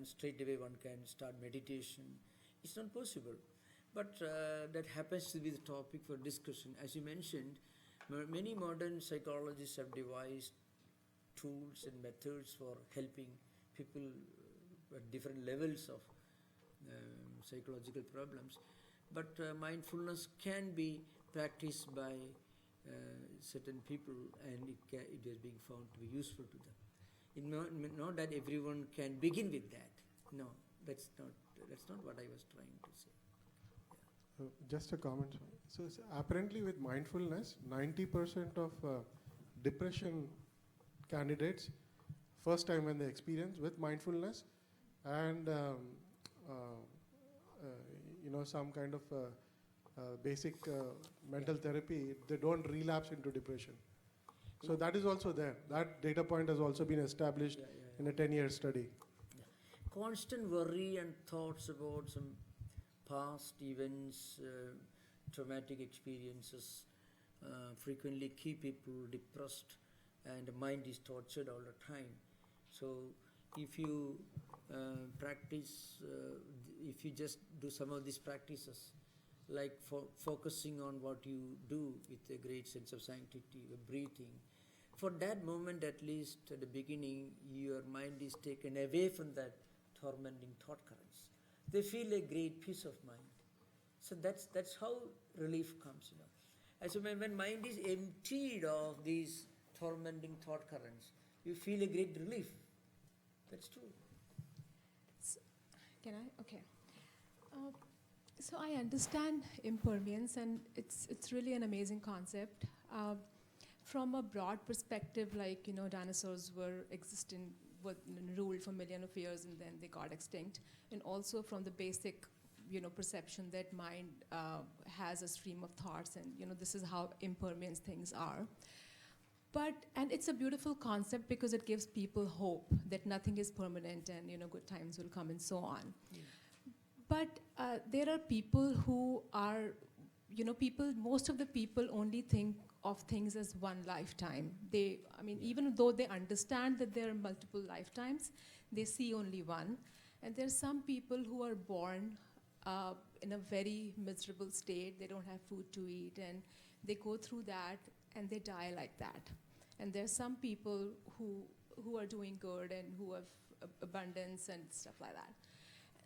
Straight away one can start meditation. It's not possible. But that happens to be the topic for discussion. As you mentioned, many modern psychologists have devised tools and methods for helping people at different levels of psychological problems. But mindfulness can be practiced by certain people, and it is being found to be useful to them. Not that everyone can begin with that. No, that's not what I was trying to say. Just a comment. So apparently with mindfulness, 90% of depression candidates, first time when they experience with mindfulness, and some kind of basic mental therapy, they don't relapse into depression. So that is also there. That data point has also been established in a 10-year study. Constant worry and thoughts about some past events, traumatic experiences frequently keep people depressed, and the mind is tortured all the time. So if you practice, if you just do some of these practices, like focusing on what you do with a great sense of sanctity, breathing, for that moment at least at the beginning, your mind is taken away from that tormenting thought currents. They feel a great peace of mind. So that's how relief comes. As when mind is emptied of these tormenting thought currents, you feel a great relief. That's true. So, can I? Okay. So I understand impermanence, and it's really an amazing concept. From a broad perspective, like dinosaurs were existing, ruled for millions of years, and then they got extinct. And also from the basic, perception that mind has a stream of thoughts, and this is how impermanent things are. And it's a beautiful concept because it gives people hope that nothing is permanent, and good times will come and so on. Yeah. But there are people who are, most of the people only think of things as one lifetime. Even though they understand that there are multiple lifetimes, they see only one. And there are some people who are born in a very miserable state. They don't have food to eat, and they go through that, and they die like that. And there are some people who are doing good and who have abundance and stuff like that.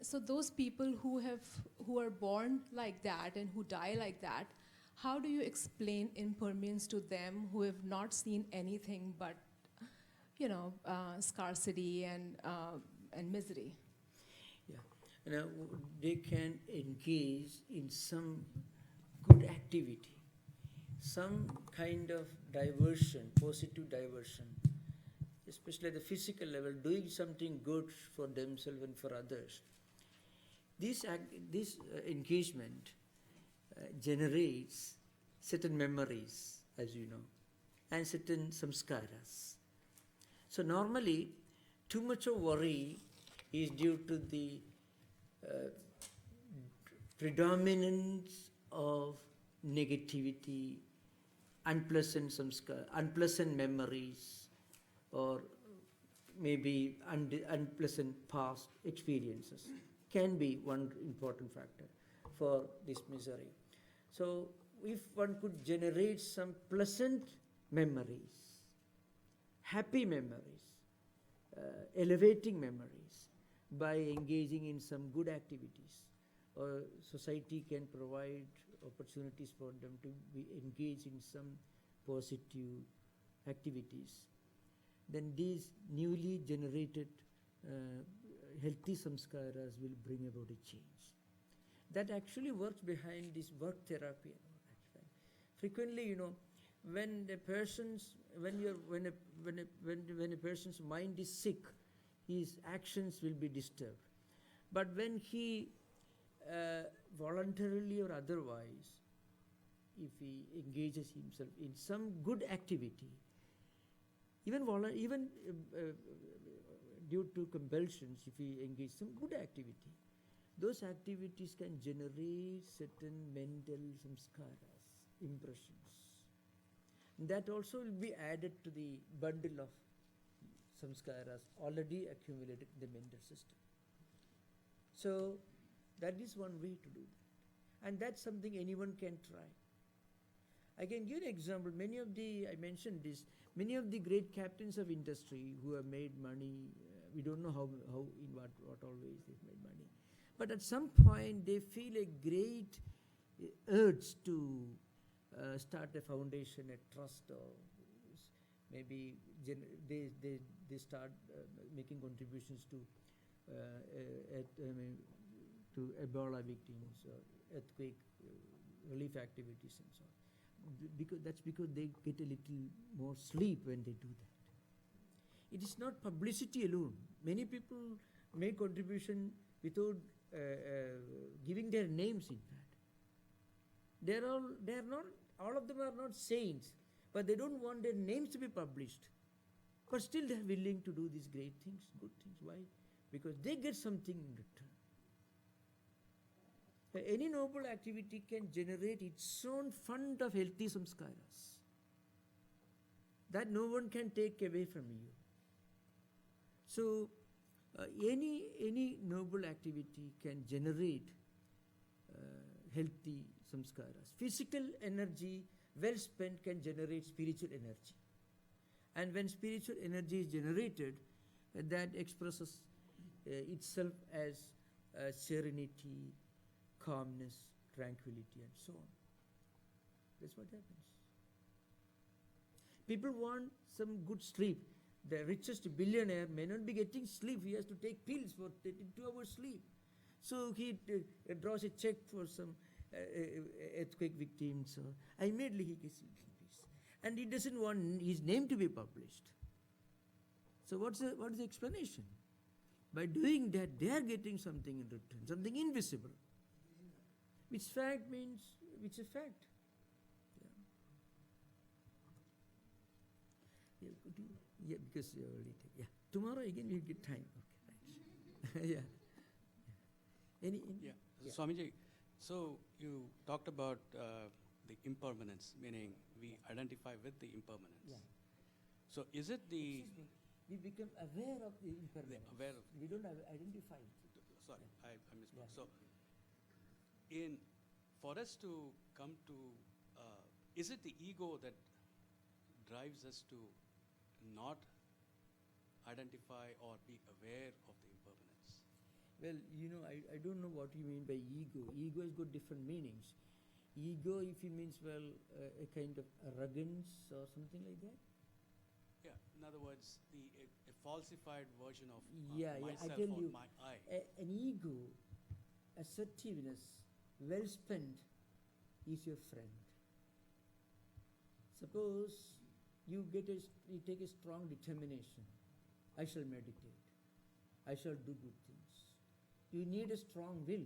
So those people who are born like that and who die like that, how do you explain impermanence to them who have not seen anything but, scarcity and misery? Yeah, they can engage in some good activity, some kind of diversion, positive diversion, especially at the physical level, doing something good for themselves and for others. This engagement generates certain memories, as you know, and certain samskaras. So normally, too much of worry is due to the predominance of negativity, unpleasant unpleasant memories, or maybe unpleasant past experiences can be one important factor for this misery. So if one could generate some pleasant memories, happy memories, elevating memories by engaging in some good activities, or society can provide opportunities for them to be engaged in some positive activities, then these newly generated healthy samskaras will bring about a change. That actually works behind this work therapy. Frequently, you know, when a person's mind is sick, his actions will be disturbed. But when he voluntarily or otherwise, if he engages himself in some good activity, even due to compulsions, if he engages some good activity, those activities can generate certain mental samskaras, impressions. That also will be added to the bundle of samskaras already accumulated in the mental system. So that is one way to do that. And that's something anyone can try. I can give an example. I mentioned this, many of the great captains of industry who have made money, we don't know how in what all ways they've made money. But at some point they feel a great urge to start a foundation, a trust, or maybe they start making contributions to Ebola victims or earthquake relief activities and so on. Because they get a little more sleep when they do that. It is not publicity alone. Many people make contribution without giving their names. In fact, all of them are not saints, but they don't want their names to be published. But still, they are willing to do these great things, good things. Why? Because they get something in return. Any noble activity can generate its own fund of healthy samskaras that no one can take away from you. So, any noble activity can generate healthy samskaras. Physical energy, well spent, can generate spiritual energy. And when spiritual energy is generated, that expresses itself as serenity, calmness, tranquility, and so on. That's what happens. People want some good sleep. The richest billionaire may not be getting sleep. He has to take pills for 2 hours sleep. So he draws a check for some earthquake victims. Immediately he gets little peace. And he doesn't want his name to be published. So what is the explanation? By doing that, they are getting something in return, something invisible. Which fact means, which is fact. Yeah, because you already take. Yeah, tomorrow again we'll get time. Okay, right. Yeah. Swamiji, so you talked about the impermanence, meaning we identify with the impermanence. Yeah. So is it the... We become aware of the impermanence. We don't identify it. Sorry, I misspoke. Yeah. So for us to come to, is it the ego that drives us to not identify or be aware of the impermanence? Well, I don't know what you mean by ego. Ego has got different meanings. Ego, if it means, a kind of arrogance or something like that. Yeah, in other words, a falsified version of I myself tell or you, my I. An ego, assertiveness, well spent, is your friend. Suppose you take a strong determination. I shall meditate. I shall do good things. You need a strong will.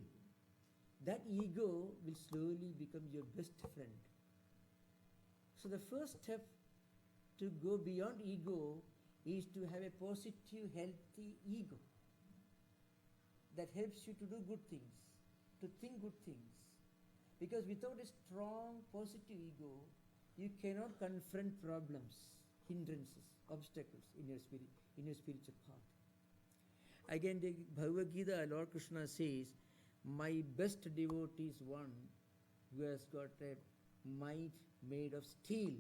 That ego will slowly become your best friend. So the first step to go beyond ego is to have a positive, healthy ego that helps you to do good things, to think good things. Because without a strong, positive ego, you cannot confront problems, hindrances, obstacles in your spiritual path. Again, the Bhagavad Gita, Lord Krishna says, my best devotee is one who has got a mind made of steel.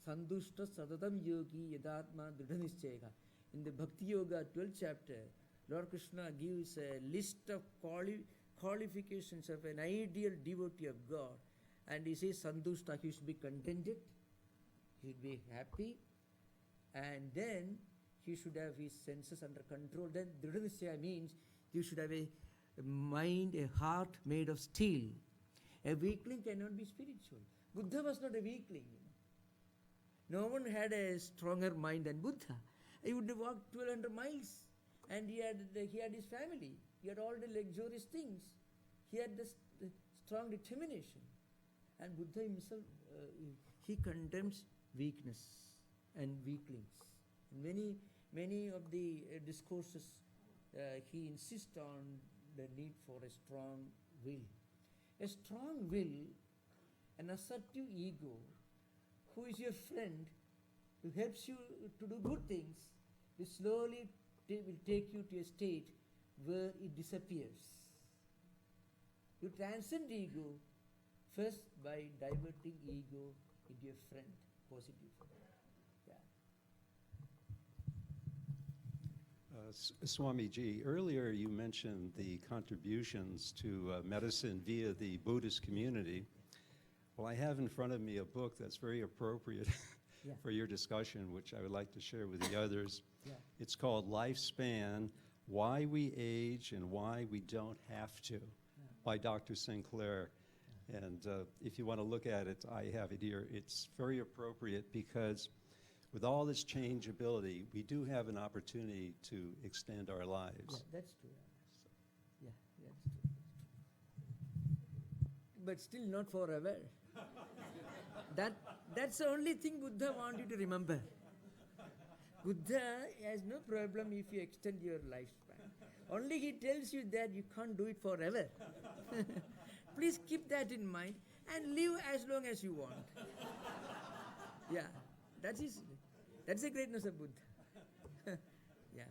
Sandushta sadatam yogi yadatma dridhanishchayaka. In the Bhakti Yoga 12th chapter, Lord Krishna gives a list of qualifications of an ideal devotee of God. And he says, Sandushta, he should be contented, he should be happy, and then he should have his senses under control. Then Dridhanishchaya means you should have a mind, a heart made of steel. A weakling cannot be spiritual. Buddha was not a weakling. No one had a stronger mind than Buddha. He would have walked 1,200 miles, and he had his family. He had all the luxurious things. He had the strong determination. And Buddha himself, he condemns weakness and weaklings. In many of the discourses, he insists on the need for a strong will. A strong will, an assertive ego, who is your friend, who helps you to do good things, will slowly will take you to a state where it disappears. You transcend ego first by diverting ego into a friend, positive friend. Swamiji, earlier you mentioned the contributions to medicine via the Buddhist community. Well, I have in front of me a book that's very appropriate for your discussion, which I would like to share with the others. It's called Lifespan, Why We Age and Why We Don't Have to, by Dr. Sinclair. And if you want to look at it, I have it here. It's very appropriate because with all this changeability, we do have an opportunity to extend our lives. Yeah, that's true. Yeah, that's true. But still not forever. That's the only thing Buddha wants you to remember. Buddha has no problem if you extend your lifespan. Only he tells you that you can't do it forever. Please keep that in mind and live as long as you want. Yeah, that's the greatness of Buddha. Yeah.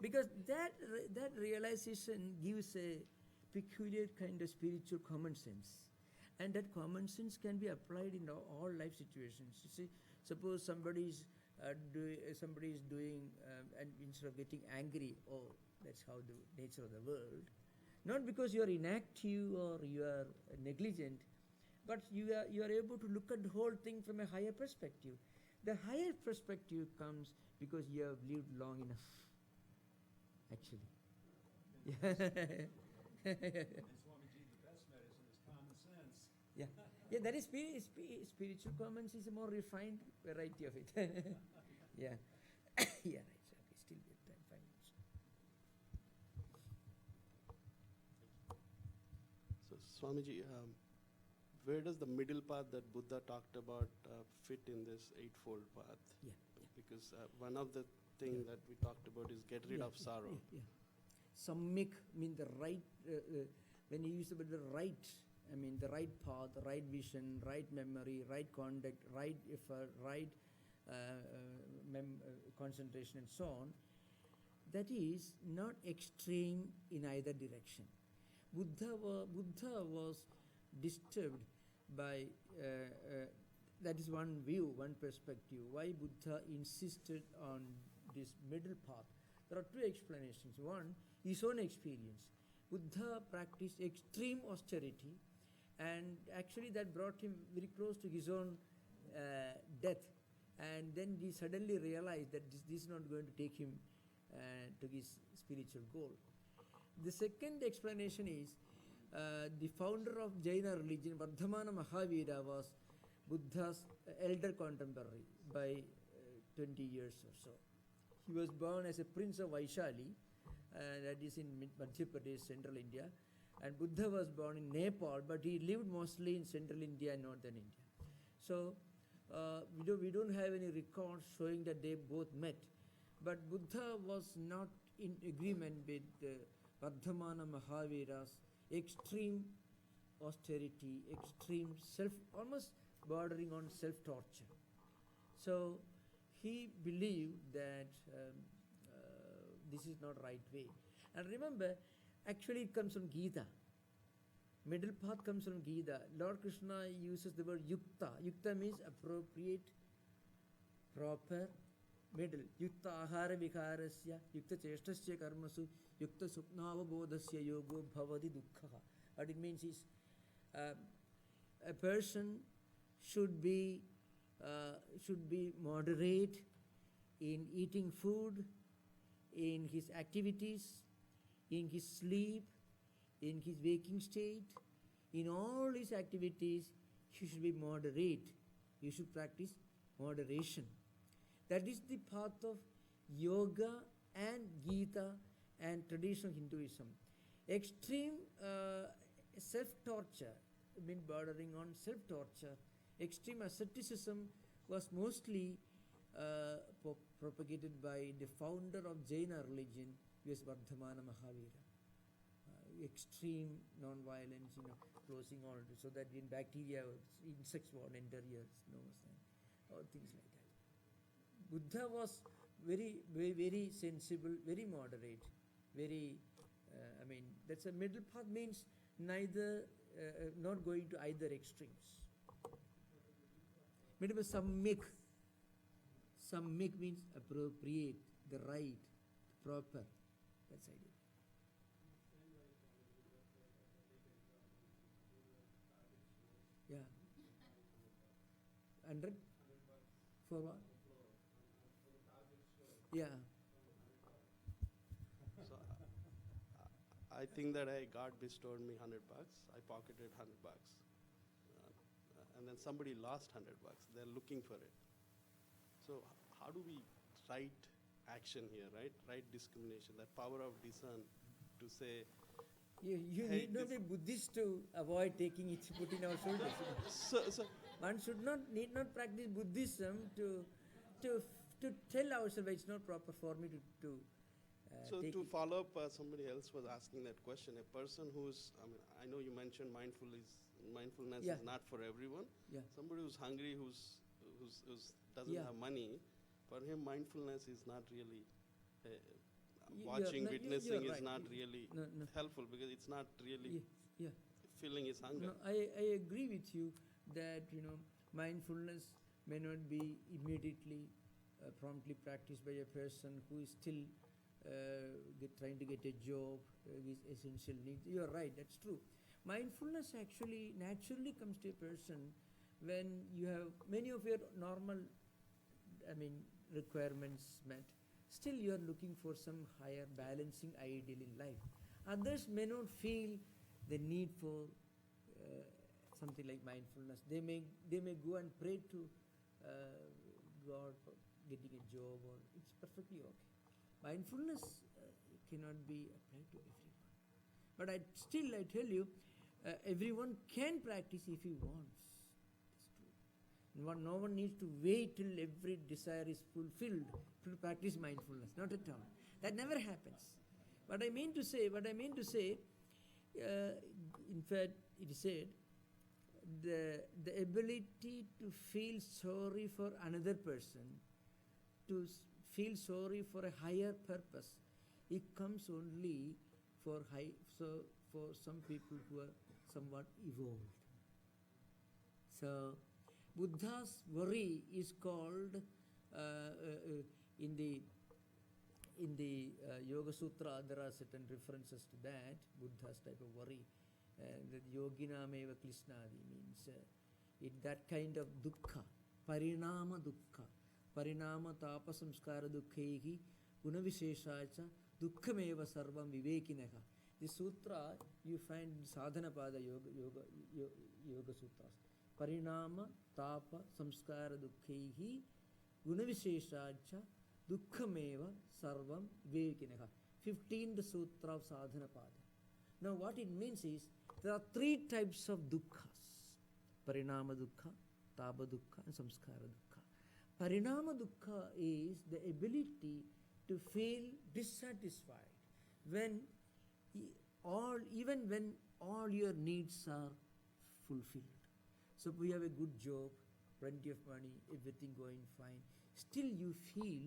Because that realization gives a peculiar kind of spiritual common sense. And that common sense can be applied in all life situations. You see, suppose somebody is doing, and instead of getting angry, oh, that's how the nature of the world. Not because you are inactive or you are negligent, but you are able to look at the whole thing from a higher perspective. The higher perspective comes because you have lived long enough, actually. And Swamiji, the best medicine is common sense. Yeah, that is spiritual common sense is a more refined variety of it. Yeah. Yeah, right. Okay, still get time, 5 minutes. So, Swamiji, where does the middle path that Buddha talked about fit in this eightfold path? Yeah. Because one of the things that we talked about is get rid of sorrow. Yeah. Samyak means the right, when you use the word the right, I mean the right path, the right vision, right memory, right conduct, right effort, right concentration and so on. That is not extreme in either direction. Buddha was disturbed by, that is one view, one perspective, why Buddha insisted on this middle path. There are two explanations. One, his own experience. Buddha practiced extreme austerity, and actually that brought him very close to his own death. And then he suddenly realized that this is not going to take him to his spiritual goal. The second explanation is the founder of Jaina religion, Vardhamana Mahavira, was Buddha's elder contemporary by 20 years or so. He was born as a prince of Vaishali, that is in Madhya Pradesh, central India, And Buddha was born in Nepal, but he lived mostly in central India and northern India. So we don't have any records showing that they both met. But Buddha was not in agreement with Vardhamana Mahavira's extreme austerity, extreme almost bordering on self-torture. So he believed that this is not right way. And remember, actually it comes from Gita. Middle path comes from Gita. Lord Krishna uses the word yukta. Yukta means appropriate, proper, middle. Yukta ahara vikarasya, yukta cheshtasya karmasu, yukta supnavabodhasya yogo bhavadi dukkha. What it means is a person should be moderate in eating food, in his activities, in his sleep, in his waking state. In all his activities, he should be moderate. You should practice moderation. That is the path of yoga and Gita and traditional Hinduism. Extreme self-torture, I mean bordering on self-torture, extreme asceticism was mostly propagated by the founder of Jaina religion, who is Vardhamana Mahavira. Extreme non-violence, closing all, so that in bacteria, insects won't enter your nose, and all things like that. Buddha was very, very, very sensible, very moderate, very, that's a middle path, means neither, not going to either extremes. Middle path, samyak. Samyak means appropriate, the right, proper. That's idea. Yeah. 100? For what? Yeah. So I think that God bestowed me $100. I pocketed $100. And then somebody lost $100. They're looking for it. So how do we right action here, right? Right discrimination, that power of discern to say. You hey, need not be Buddhist to avoid taking it, put in our shoulders. So one need not practice Buddhism to tell ourselves it's not proper for me to take to it. follow up, somebody else was asking that question. A person who's, I know you mentioned mindfulness Yeah. is not for everyone. Yeah. Somebody who's hungry, who's doesn't Yeah. have money, for him mindfulness is not really. You're Watching, witnessing is right. not really No. helpful because it's not really Yeah. filling his hunger. No, I agree with you that mindfulness may not be immediately promptly practiced by a person who is still trying to get a job with essential needs. You are right, that's true. Mindfulness actually naturally comes to a person when you have many of your normal requirements met. Still you are looking for some higher balancing ideal in life. Others may not feel the need for something like mindfulness. They may go and pray to God for getting a job, or it's perfectly okay. Mindfulness cannot be applied to everyone. But I tell you, everyone can practice if he wants. That's true. No one needs to wait till every desire is fulfilled to practice mindfulness. Not at all. That never happens. What I mean to say, in fact, it is said, the ability to feel sorry for another person, to feel sorry for a higher purpose, it comes only for some people who are somewhat evolved. So Buddha's worry is called in the Yoga Sutra. There are certain references to that, Buddha's type of worry. That yoginameva klishnaadi means that kind of dukkha, parinama dukkha, parinama tapa samskara dukkhehi gunavisheshacha dukkhameva sarvam vivekinaha. This sutra you find in Sadhanapada Yoga Sutras. Parinama tapa samskara dukkhehi gunavisheshacha dukkhameva sarvam vivekinaha. 15th sutra of Sadhanapada. Now what it means is, there are three types of dukkhas: parinama dukkha, taba dukkha, and samskara dukkha. Parinama dukkha is the ability to feel dissatisfied when even when all your needs are fulfilled. So we have a good job, plenty of money, everything going fine. Still you feel,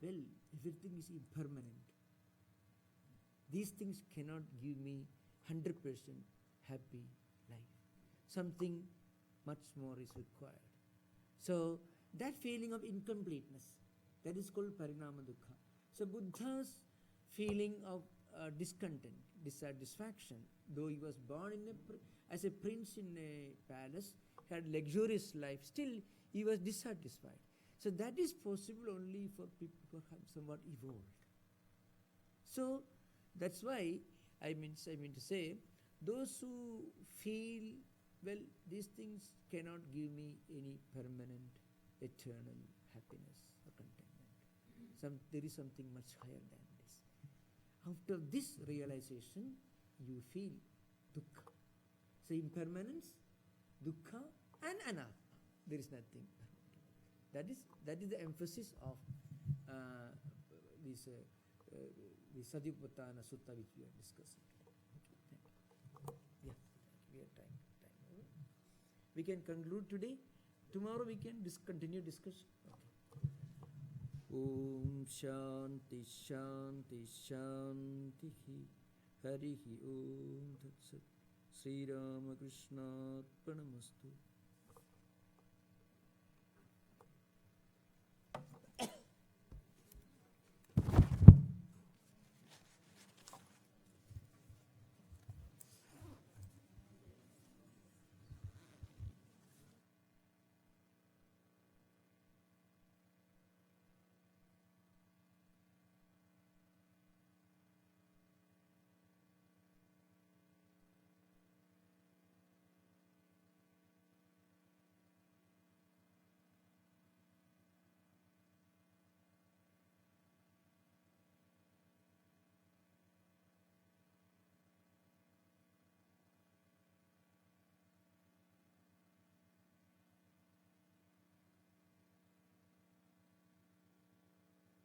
well, everything is impermanent. These things cannot give me 100% happy life. Something much more is required. So that feeling of incompleteness, that is called parinama dukkha. So Buddha's feeling of discontent, dissatisfaction, though he was born as a prince in a palace, had luxurious life, still he was dissatisfied. So that is possible only for people who are somewhat evolved. So that's why I mean to say, those who feel, well, these things cannot give me any permanent, eternal happiness or contentment. There is something much higher than this. After this realization, you feel dukkha. So impermanence, dukkha, and anatta. There is nothing. That is the emphasis of this Satipatthana Sutta which we are discussing. Okay, thank you. Yeah, we have time over. We can conclude today. Tomorrow we can continue discussion. Okay. Om Shanti Shanti Shanti Harihi Om Tat Sat Sri Ramakrishna Arpanamastu.